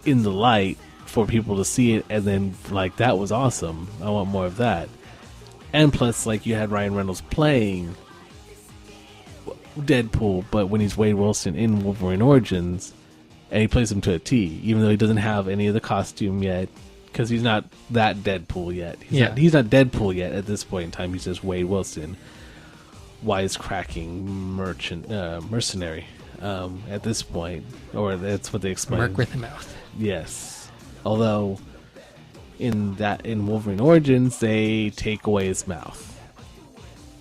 in the light for people to see it, and then like that was awesome. I want more of that. And plus, like, you had Ryan Reynolds playing Deadpool, but when he's Wade Wilson in Wolverine Origins, and he plays him to a T, even though he doesn't have any of the costume yet, because he's not that Deadpool yet. He's not Deadpool yet at this point in time. He's just Wade Wilson, wisecracking mercenary at this point, or that's what they explain.
Mark with a mouth.
Yes, although in Wolverine Origins they take away his mouth,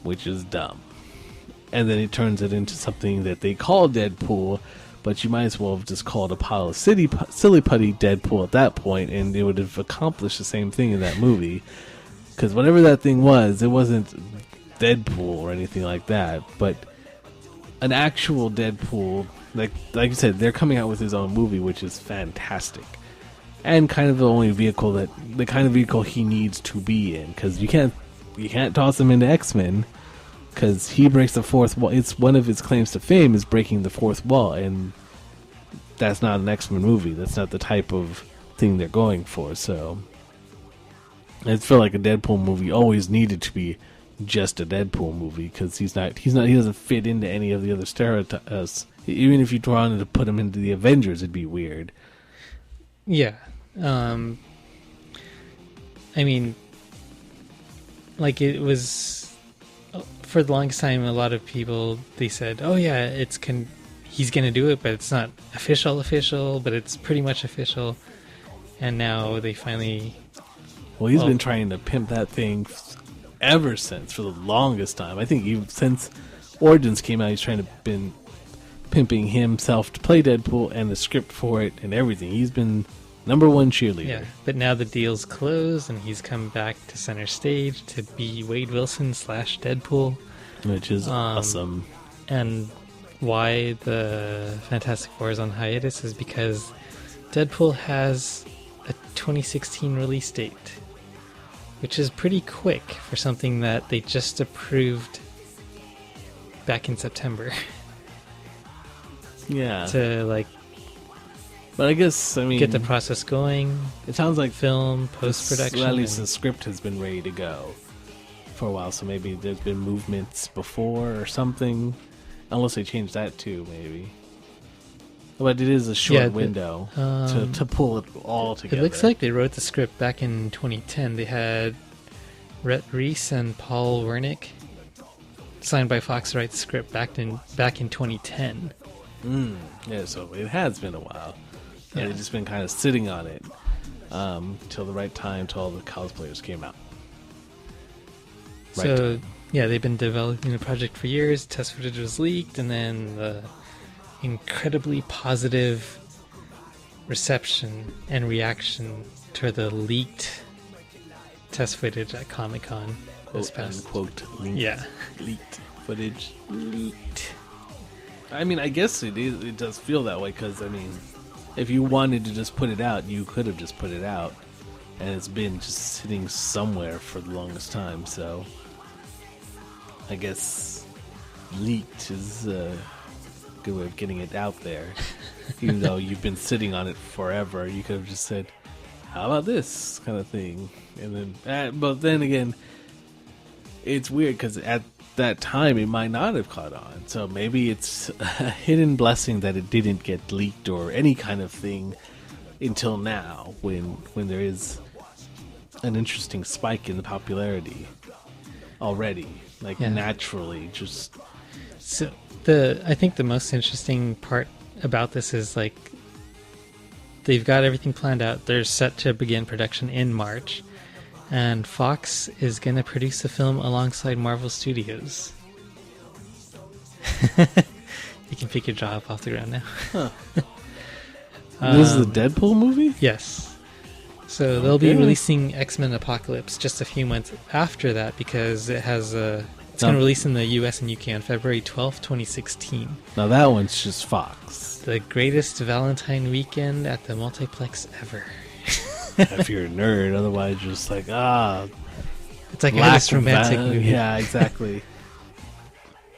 which is dumb, and then it turns it into something that they call Deadpool. But you might as well have just called a pile of silly putty Deadpool at that point, and it would have accomplished the same thing in that movie. Because whatever that thing was, it wasn't Deadpool or anything like that. But an actual Deadpool, like you said, they're coming out with his own movie, which is fantastic, and kind of the kind of vehicle he needs to be in. Because you can't toss him into X-Men. Because he breaks the fourth wall. It's one of his claims to fame is breaking the fourth wall, and that's not an X-Men movie. That's not the type of thing they're going for. So I feel like a Deadpool movie always needed to be just a Deadpool movie, because he doesn't fit into any of the other stereotypes. Even if you wanted to put him into the Avengers, it'd be weird.
Yeah, I mean, like, it was. For the longest time, a lot of people, they said, "Oh yeah, he's gonna do it, but it's not official, but it's pretty much official." And now they finally.
Well, he's been trying to pimp that thing ever since, for the longest time. I think even since Origins came out, he's been pimping himself to play Deadpool and the script for it and everything. He's been number one cheerleader.
Yeah, but now the deal's closed, and he's come back to center stage to be Wade Wilson / Deadpool.
Which is awesome.
And why the Fantastic Four is on hiatus is because Deadpool has a 2016 release date, which is pretty quick for something that they just approved back in September.
Yeah.
To,
but I guess,
get the process going.
It sounds like
film, post-production.
At least the script has been ready to go for a while, so maybe there's been movements before or something. Unless they changed that too, maybe. But it is a short window to pull it all together.
It looks like they wrote the script back in 2010. They had Rhett Reese and Paul Wernick, signed by Fox, write the script back in 2010.
Yeah, so it has been a while. Yeah. They've just been kind of sitting on it till the right time, till all the cosplayers came out.
They've been developing the project for years. Test footage was leaked, and then the incredibly positive reception and reaction to the leaked test footage at Comic-Con this past.
Unquote. Leaked footage.
Leaked.
I mean, I guess it does feel that way, because, if you wanted to just put it out, you could have just put it out. And it's been just sitting somewhere for the longest time, so I guess leaked is a good way of getting it out there. Even though you've been sitting on it forever, you could have just said, how about this kind of thing? And then, but then again, it's weird, because at that time it might not have caught on. So maybe it's a hidden blessing that it didn't get leaked or any kind of thing until now, when there is an interesting spike in the popularity already, naturally. Just
so I think the most interesting part about this is they've got everything planned out. They're set to begin production in March, and Fox is going to produce the film alongside Marvel Studios. You can pick your jaw up off the ground now.
Huh. This is the Deadpool movie?
Yes. So they'll be releasing X-Men Apocalypse just a few months after that, because it's going to release in the US and UK on February 12th, 2016.
Now that one's just Fox.
The greatest Valentine weekend at the multiplex ever.
If you're a nerd, otherwise you're just
It's like I had this romantic movie.
Yeah, exactly.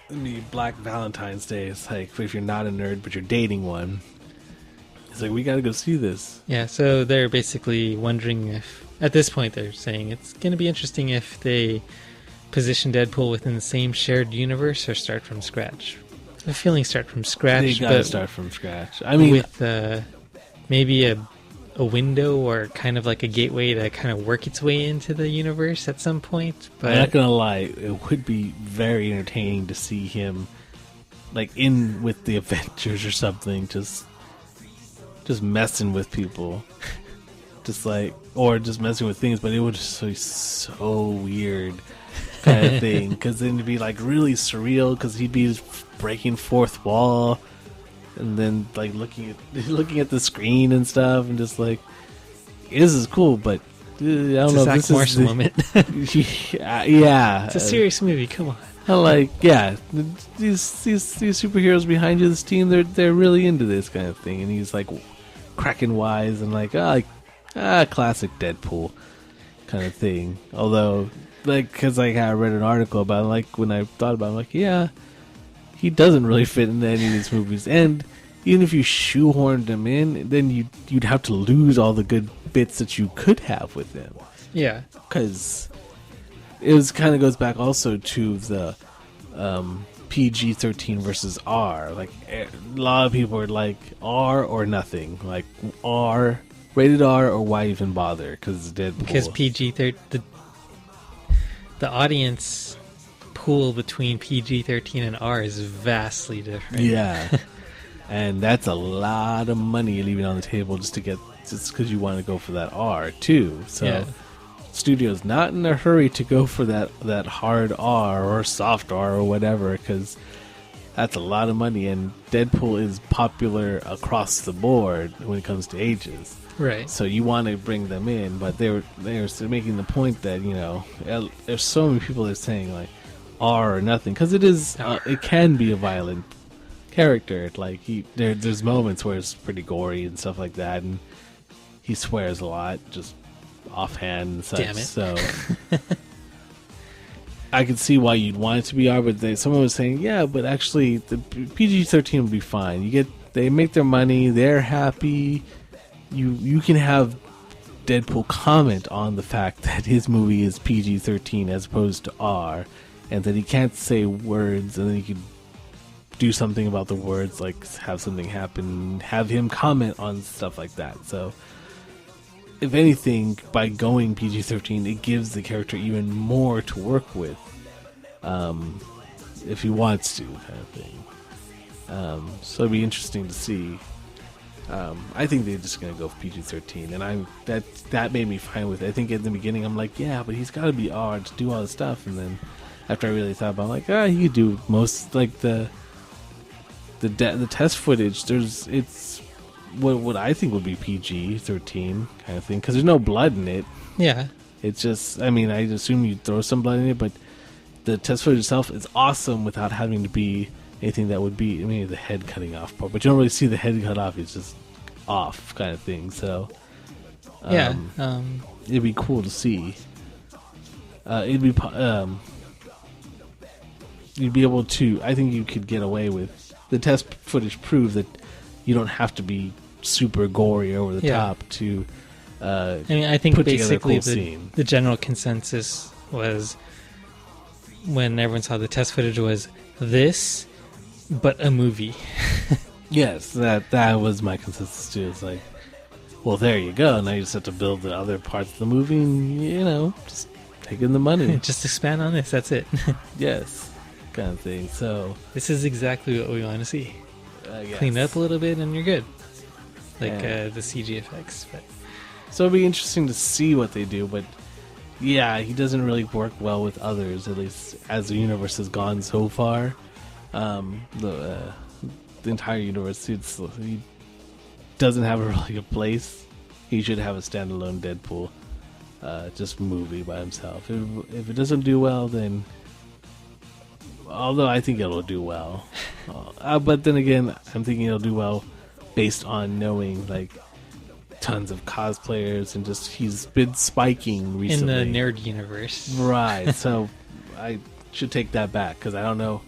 It'd be Black Valentine's Day. It's like if you're not a nerd but you're dating one, it's like we got to go see this.
Yeah, so they're basically wondering if, at this point, they're saying it's going to be interesting if they position Deadpool within the same shared universe or start from scratch. I'm feeling start from scratch.
They got to start from scratch. I mean,
with maybe a window or kind of like a gateway to kind of work its way into the universe at some point. But
I'm not gonna lie, it would be very entertaining to see him like in with the Avengers or something, just messing with people, just messing with things. But it would just be so weird, kind of thing, because then it'd be like really surreal, because he'd be breaking fourth wall. And then, like, looking at the screen and stuff, and just like, this is cool, but I don't know.
It's a Zach Marshall moment.
Yeah,
it's a serious movie. Come on.
These superheroes behind you, this team, they're really into this kind of thing, and he's like cracking wise and classic Deadpool kind of thing. Although, because I read an article about it, when I thought about it, I'm like, yeah. He doesn't really fit into any of these movies, and even if you shoehorned him in, then you'd have to lose all the good bits that you could have with him.
Yeah,
because it kind of goes back also to the PG-13 versus R. Like a lot of people are like R or nothing, like R, rated R, or why even bother? Because
PG-13, the audience pool between PG-13 and R is vastly different.
Yeah. And that's a lot of money you're leaving on the table just because you want to go for that R too. So yeah. Studio's not in a hurry to go for that hard R or soft R or whatever, because that's a lot of money, and Deadpool is popular across the board when it comes to ages.
Right.
So you want to bring them in, but they're making the point that, there's so many people that are saying like R or nothing, because it can be a violent character. Like there's moments where it's pretty gory and stuff like that, and he swears a lot, just offhand and such.
Damn it.
So I could see why you'd want it to be R, but someone was saying, yeah, but actually the PG-13 would be fine. They make their money, they're happy. You can have Deadpool comment on the fact that his movie is PG-13 as opposed to R, and that he can't say words, and then he could do something about the words, like have something happen, have him comment on stuff like that. So, if anything, by going PG-13, it gives the character even more to work with, if he wants to, kind of thing. So it'd be interesting to see. I think they're just gonna go for PG-13, and that made me fine with it. I think in the beginning I'm like, yeah, but he's got to be R to do all this stuff, and then after I really thought about it, I'm like, he could do most, like the test footage. It's what I think would be PG-13 kind of thing, because there's no blood in it.
Yeah,
it's just, I assume you'd throw some blood in it, but the test footage itself is awesome without having to be anything that would be, the head cutting off part, but you don't really see the head cut off. It's just off kind of thing. So it'd be cool to see. You'd be able to, I think you could get away with, the test footage prove that you don't have to be super gory over the top to
I think basically the general consensus was, when everyone saw the test footage, was this, but a movie.
Yes, that was my consensus too. It's like, well, there you go. Now you just have to build the other parts of the movie, and, just take in the money.
Just expand on this, that's it.
Yes. Kind of thing. So
this is exactly what we want to see. Clean it up a little bit and you're good, the CG effects. But
so it'll be interesting to see what they do, but yeah, he doesn't really work well with others, at least as the universe has gone so far. The entire universe, he doesn't have a really good place. He should have a standalone Deadpool just movie by himself. If it doesn't do well, then, although I think it'll do well, but then again, I'm thinking it'll do well based on knowing, like, tons of cosplayers, and just he's been spiking recently.
In the nerd universe.
Right, so I should take that back, because I don't know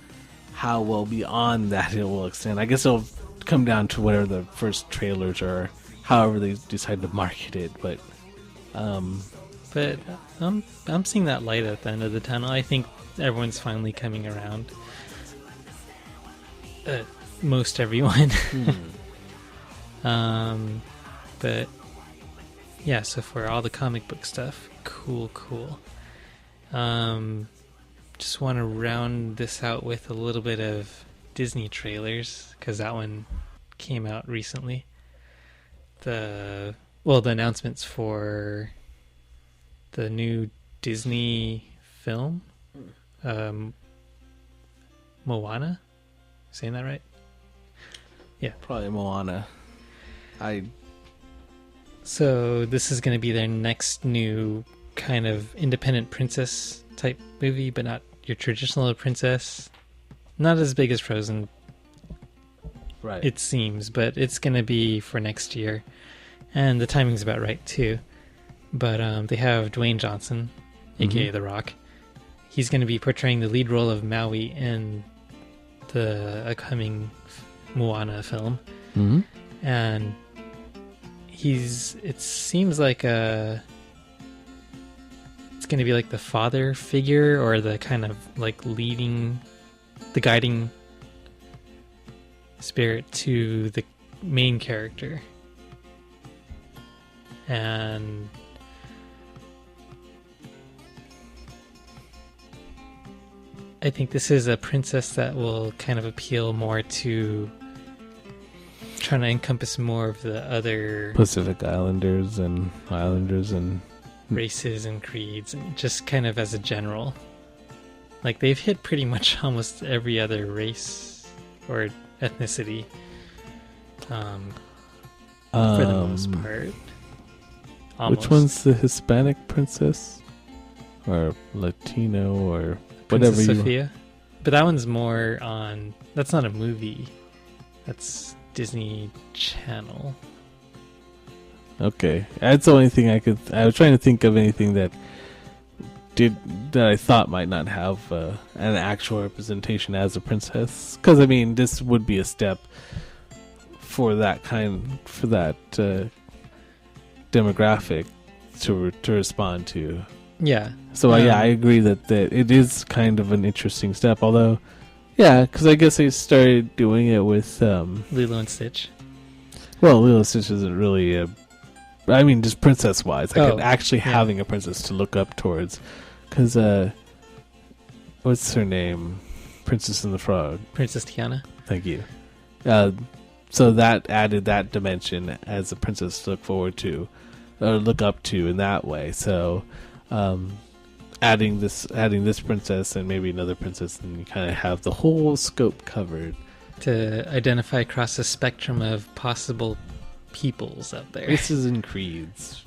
how well beyond that it will extend. I guess it'll come down to whatever the first trailers are, however they decide to market it, but
I'm seeing that light at the end of the tunnel. I think everyone's finally coming around. Most everyone. But yeah, so for all the comic book stuff, cool. Just want to round this out with a little bit of Disney trailers, because that one came out recently. The announcements for the new Disney film, Moana. Saying that right? Yeah,
probably Moana.
So this is going to be their next new kind of independent princess type movie, but not your traditional princess. Not as big as Frozen,
right?
It seems, but it's going to be for next year, and the timing's about right too. But they have Dwayne Johnson, aka The Rock. He's going to be portraying the lead role of Maui in the upcoming Moana film, and it seems like it's going to be like the father figure, or the kind of like leading, the guiding spirit to the main character. And I think this is a princess that will kind of appeal more to trying to encompass more of the other
Pacific Islanders and
races and creeds, and just kind of as a general. Like, they've hit pretty much almost every other race or ethnicity, for the most part. Almost.
Which one's the Hispanic princess? Or Latino, or whatever
Princess
you
Sophia? But that one's more on... That's not a movie. That's Disney Channel.
Okay. That's the only thing I was trying to think of anything that I thought might not have an actual representation as a princess. Because, I mean, this would be a step for that demographic to respond to.
Yeah.
So I agree that it is kind of an interesting step. Although, yeah, because I guess they started doing it with
Lilo and Stitch.
Well, Lilo and Stitch isn't really I mean, just princess-wise, actually having a princess to look up towards. Because what's her name? Princess and the Frog.
Princess Tiana.
Thank you. So that added that dimension as a princess to look forward to, or look up to in that way. So, adding this princess and maybe another princess, and you kind of have the whole scope covered
to identify across a spectrum of possible peoples out there.
Races and creeds.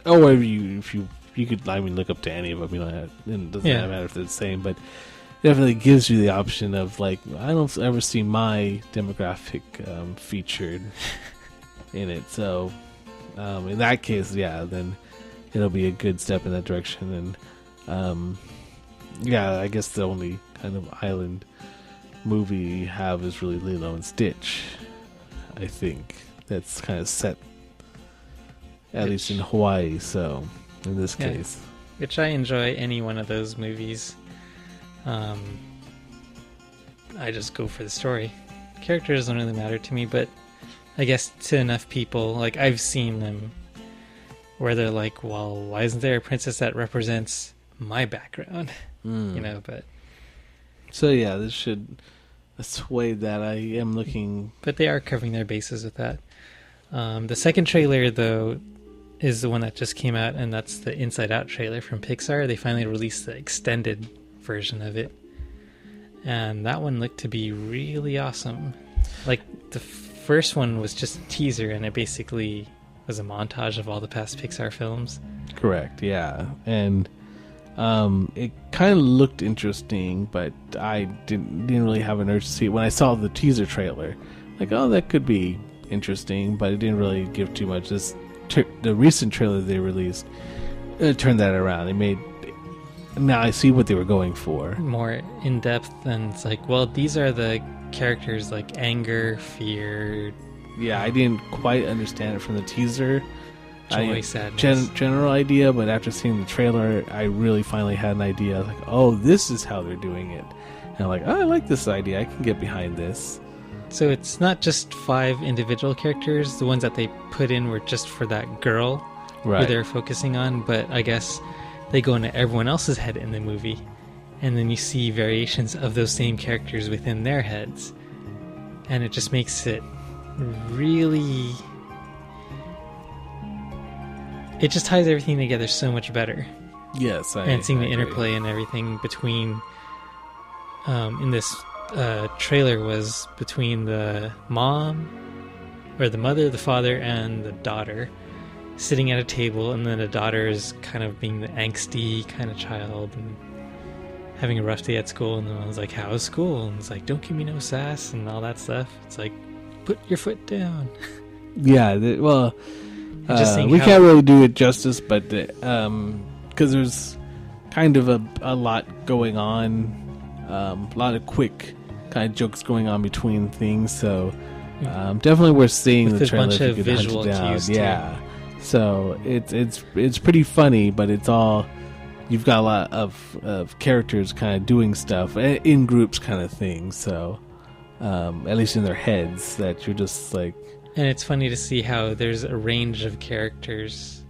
Oh, if you could, I mean, look up to any of them. You know, it doesn't matter if they're the same, but it definitely gives you the option of, like, I don't ever see my demographic featured in it. So, in that case, then it'll be a good step in that direction. And I guess the only kind of island movie you have is really Lilo and Stitch. I think that's kind of set, at least in Hawaii. So, in this case,
which I enjoy any one of those movies. I just go for the story. Characters don't really matter to me, but I guess to enough people, like, I've seen them where they're like, well, why isn't there a princess that represents my background? You know, but
so this should assuage that. I am looking,
but they are covering their bases with that. The second trailer, though, is the one that just came out, and that's the Inside Out trailer from Pixar. They finally released the extended version of it, and that one looked to be really awesome. Like, the first one was just a teaser, and it basically was a montage of all the past Pixar films.
Correct, yeah. And it kind of looked interesting, but I didn't really have an urge to see it. When I saw the teaser trailer, like, oh, that could be interesting, but it didn't really give too much. The recent trailer they released turned that around. Now I see what they were going for.
More in depth, and it's like, well, these are the characters like anger, fear.
Yeah, I didn't quite understand it from the teaser.
Joy, sadness.
General idea, but after seeing the trailer, I really finally had an idea. Like, oh, this is how they're doing it. And I'm like, oh, I like this idea. I can get behind this.
So it's not just 5 individual characters. The ones that they put in were just for that girl who they're focusing on. But I guess they go into everyone else's head in the movie. And then you see variations of those same characters within their heads. And it just makes it really... It just ties everything together so much better.
Yes,
and seeing the interplay and everything between... in this trailer was between the mom, or the mother, the father, and the daughter sitting at a table, and then the daughter is kind of being the angsty kind of child and having a rough day at school, and then I was like, how's school? And it's like, don't give me no sass and all that stuff. It's like, put your foot down.
Yeah, we can't really do it justice, but because there's kind of a lot going on, a lot of quick kind of jokes going on between things, so definitely worth seeing the trailer.
With a bunch of visual cues,
yeah. So it's pretty funny, but it's all, you've got a lot of characters kind of doing stuff in groups kind of thing. So at least in their heads, that you're just like.
And it's funny to see how there's a range of characters,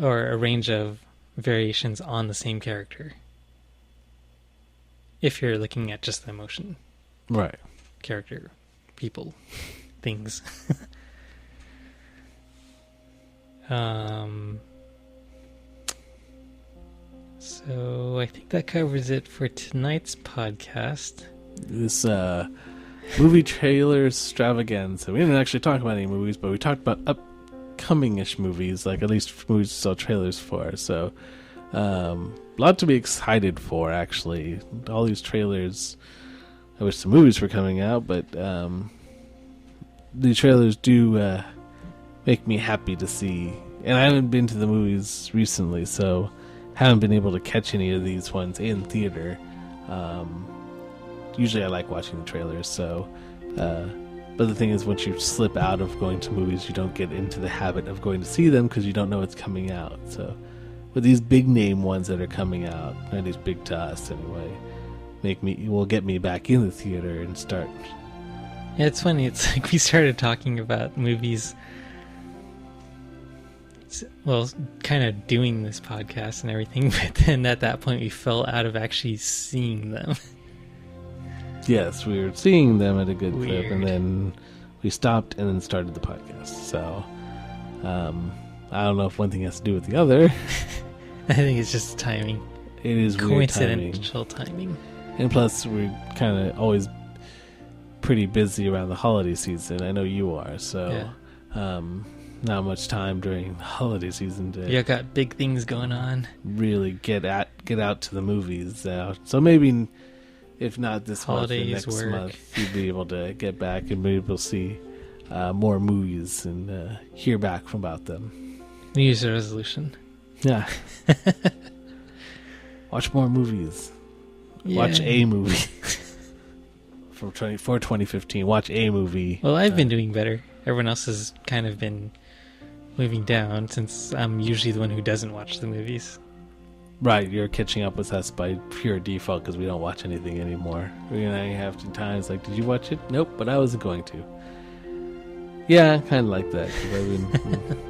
or a range of variations on the same character. If you're looking at just the emotion.
Right.
Character, people, things. So I think that covers it for tonight's podcast.
This movie trailer extravaganza. We didn't actually talk about any movies, but we talked about upcoming-ish movies, like at least movies we saw trailers for. So a lot to be excited for, actually. All these trailers. I wish the movies were coming out, but the trailers do make me happy to see. And I haven't been to the movies recently, so haven't been able to catch any of these ones in theater. Usually I like watching the trailers, so but the thing is, once you slip out of going to movies, you don't get into the habit of going to see them because you don't know what's coming out. So with these big name ones that are coming out, at least big to us anyway, will get me back in the theater and start.
Yeah, it's funny. It's like we started talking about movies, well, kind of doing this podcast and everything, but then at that point we fell out of actually seeing them.
Yes, we were seeing them at a good clip, and then we stopped and then started the podcast. So I don't know if one thing has to do with the other.
I think it's just timing.
It is
coincidental timing.
And plus, we're kind of always pretty busy around the holiday season. I know you are, so not much time during the holiday season to.
You got big things going on.
Really get out to the movies. So maybe, if not this
holidays,
month, next month, you'd be able to get back and maybe we'll see more movies and hear back about them.
New Year's resolution.
Yeah. Watch more movies. Yeah. Watch a movie. For 2015, watch a movie.
Well, I've been doing better. Everyone else has kind of been moving down since I'm usually the one who doesn't watch the movies.
Right, you're catching up with us by pure default because we don't watch anything anymore. We have to times like, did you watch it? Nope, but I wasn't going to. Yeah, kind of like that.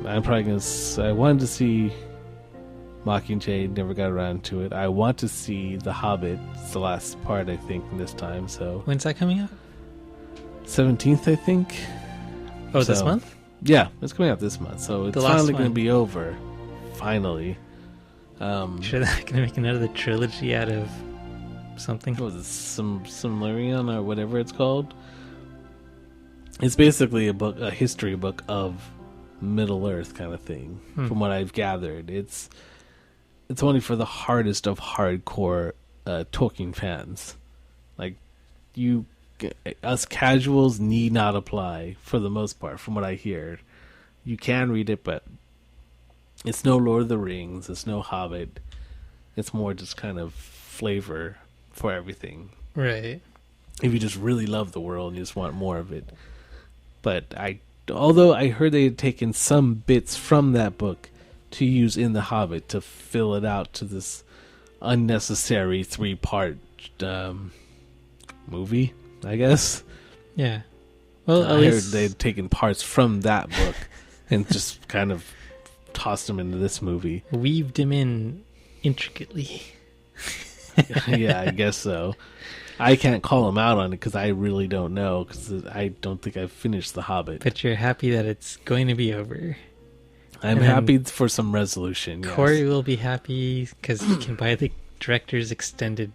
I'm probably going to... I wanted to see Mockingjay, never got around to it. I want to see The Hobbit. It's the last part, I think, this time. So
when's that coming out?
17th, I think.
Oh, this month?
Yeah, it's coming out this month. So it's finally going to be over. Finally.
Sure, they're going to make another trilogy out of something.
What was it? Silmarillion or whatever it's called. It's basically a history book of Middle Earth kind of thing. From what I've gathered, it's only for the hardest of hardcore Tolkien fans. Like, you us casuals need not apply for the most part, from what I hear. You can read it, but it's no Lord of the Rings, it's no Hobbit. It's more just kind of flavor for everything.
Right.
If you just really love the world and you just want more of it. But although I heard they had taken some bits from that book to use in The Hobbit to fill it out to this unnecessary 3-part movie, I guess.
Yeah. Well,
I heard they'd taken parts from that book and just kind of tossed them into this movie.
Weaved them in intricately.
Yeah, I guess so. I can't call them out on it because I really don't know, because I don't think I've finished The Hobbit.
But you're happy that it's going to be over.
I'm happy for some resolution.
Corey will be happy because he can buy the director's extended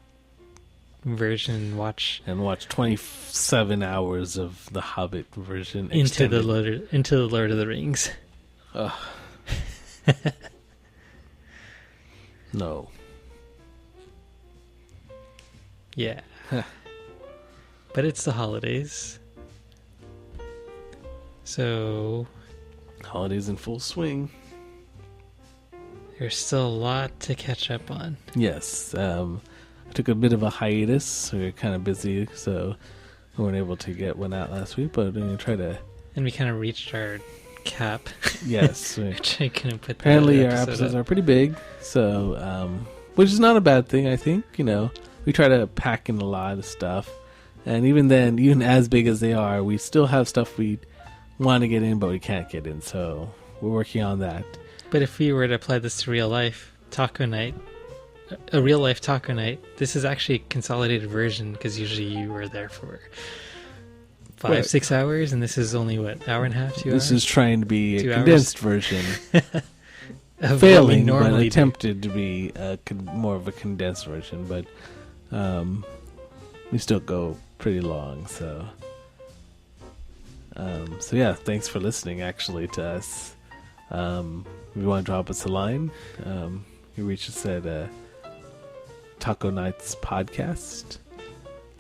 version and watch
27 hours of the Hobbit version
into the Lord of the Rings.
No.
Yeah. But it's the holidays. So
holidays in full swing.
There's still a lot to catch up on.
Yes. I took a bit of a hiatus. We were kind of busy, so we weren't able to get one out last week, but we're going to try to...
And we kind of reached our cap.
Yes.
Which I couldn't put
apparently our episodes are pretty big, so which is not a bad thing, I think. We try to pack in a lot of stuff, and even then, even as big as they are, we still have stuff we want to get in, but we can't get in, so we're working on that.
But if we were to apply this to real life, Taco Night, a real life Taco Night, this is actually a consolidated version, because usually you were there for 5-6 hours, and this is only, hour and a half, 2 hours?
This is trying to be a condensed version.
Failing,
but attempted to be more of a condensed version, but we still go pretty long, so yeah, thanks for listening actually to us. If you want to drop us a line, you reach us at Taco Knights Podcast.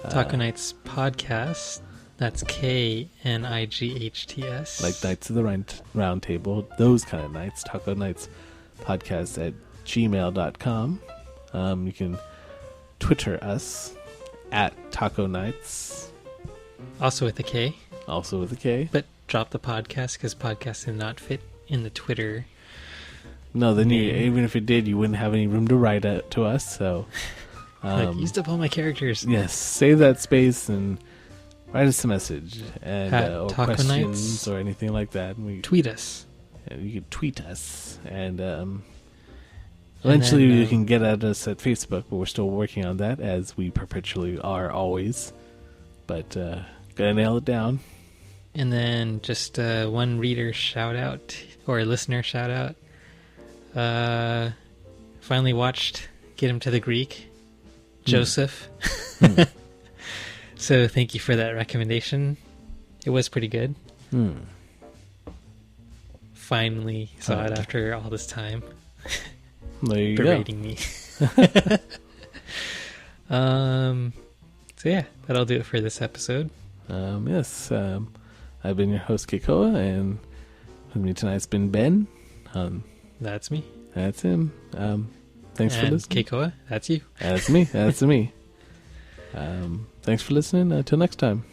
Taco Knights Podcast, that's KNights,
like Knights of the Round Table, those kind of nights. Taco Knights Podcast at gmail.com. You can Twitter us at Taco Knights,
also with a K.
But
drop the podcast, because podcast did not fit in the Twitter.
No, then even if it did, you wouldn't have any room to write it to us. So
used up all my characters.
Yes, save that space and write us a message, and or questions Nights, or anything like that. And
tweet us.
You can tweet us, and eventually you can get at us at Facebook, but we're still working on that, as we perpetually are always. But gotta nail it down.
And then just one reader shout out, or a listener shout out. Finally watched Get Him to the Greek, Joseph. So thank you for that recommendation. It was pretty good. Finally saw it after all this time.
There you
berating me. So yeah, that'll do it for this episode.
Yes, I've been your host Keikoa, and with me tonight's been Ben.
That's me.
That's him. Thanks for listening.
Keikoa, that's you.
That's me. That's me. Thanks for listening. Until next time.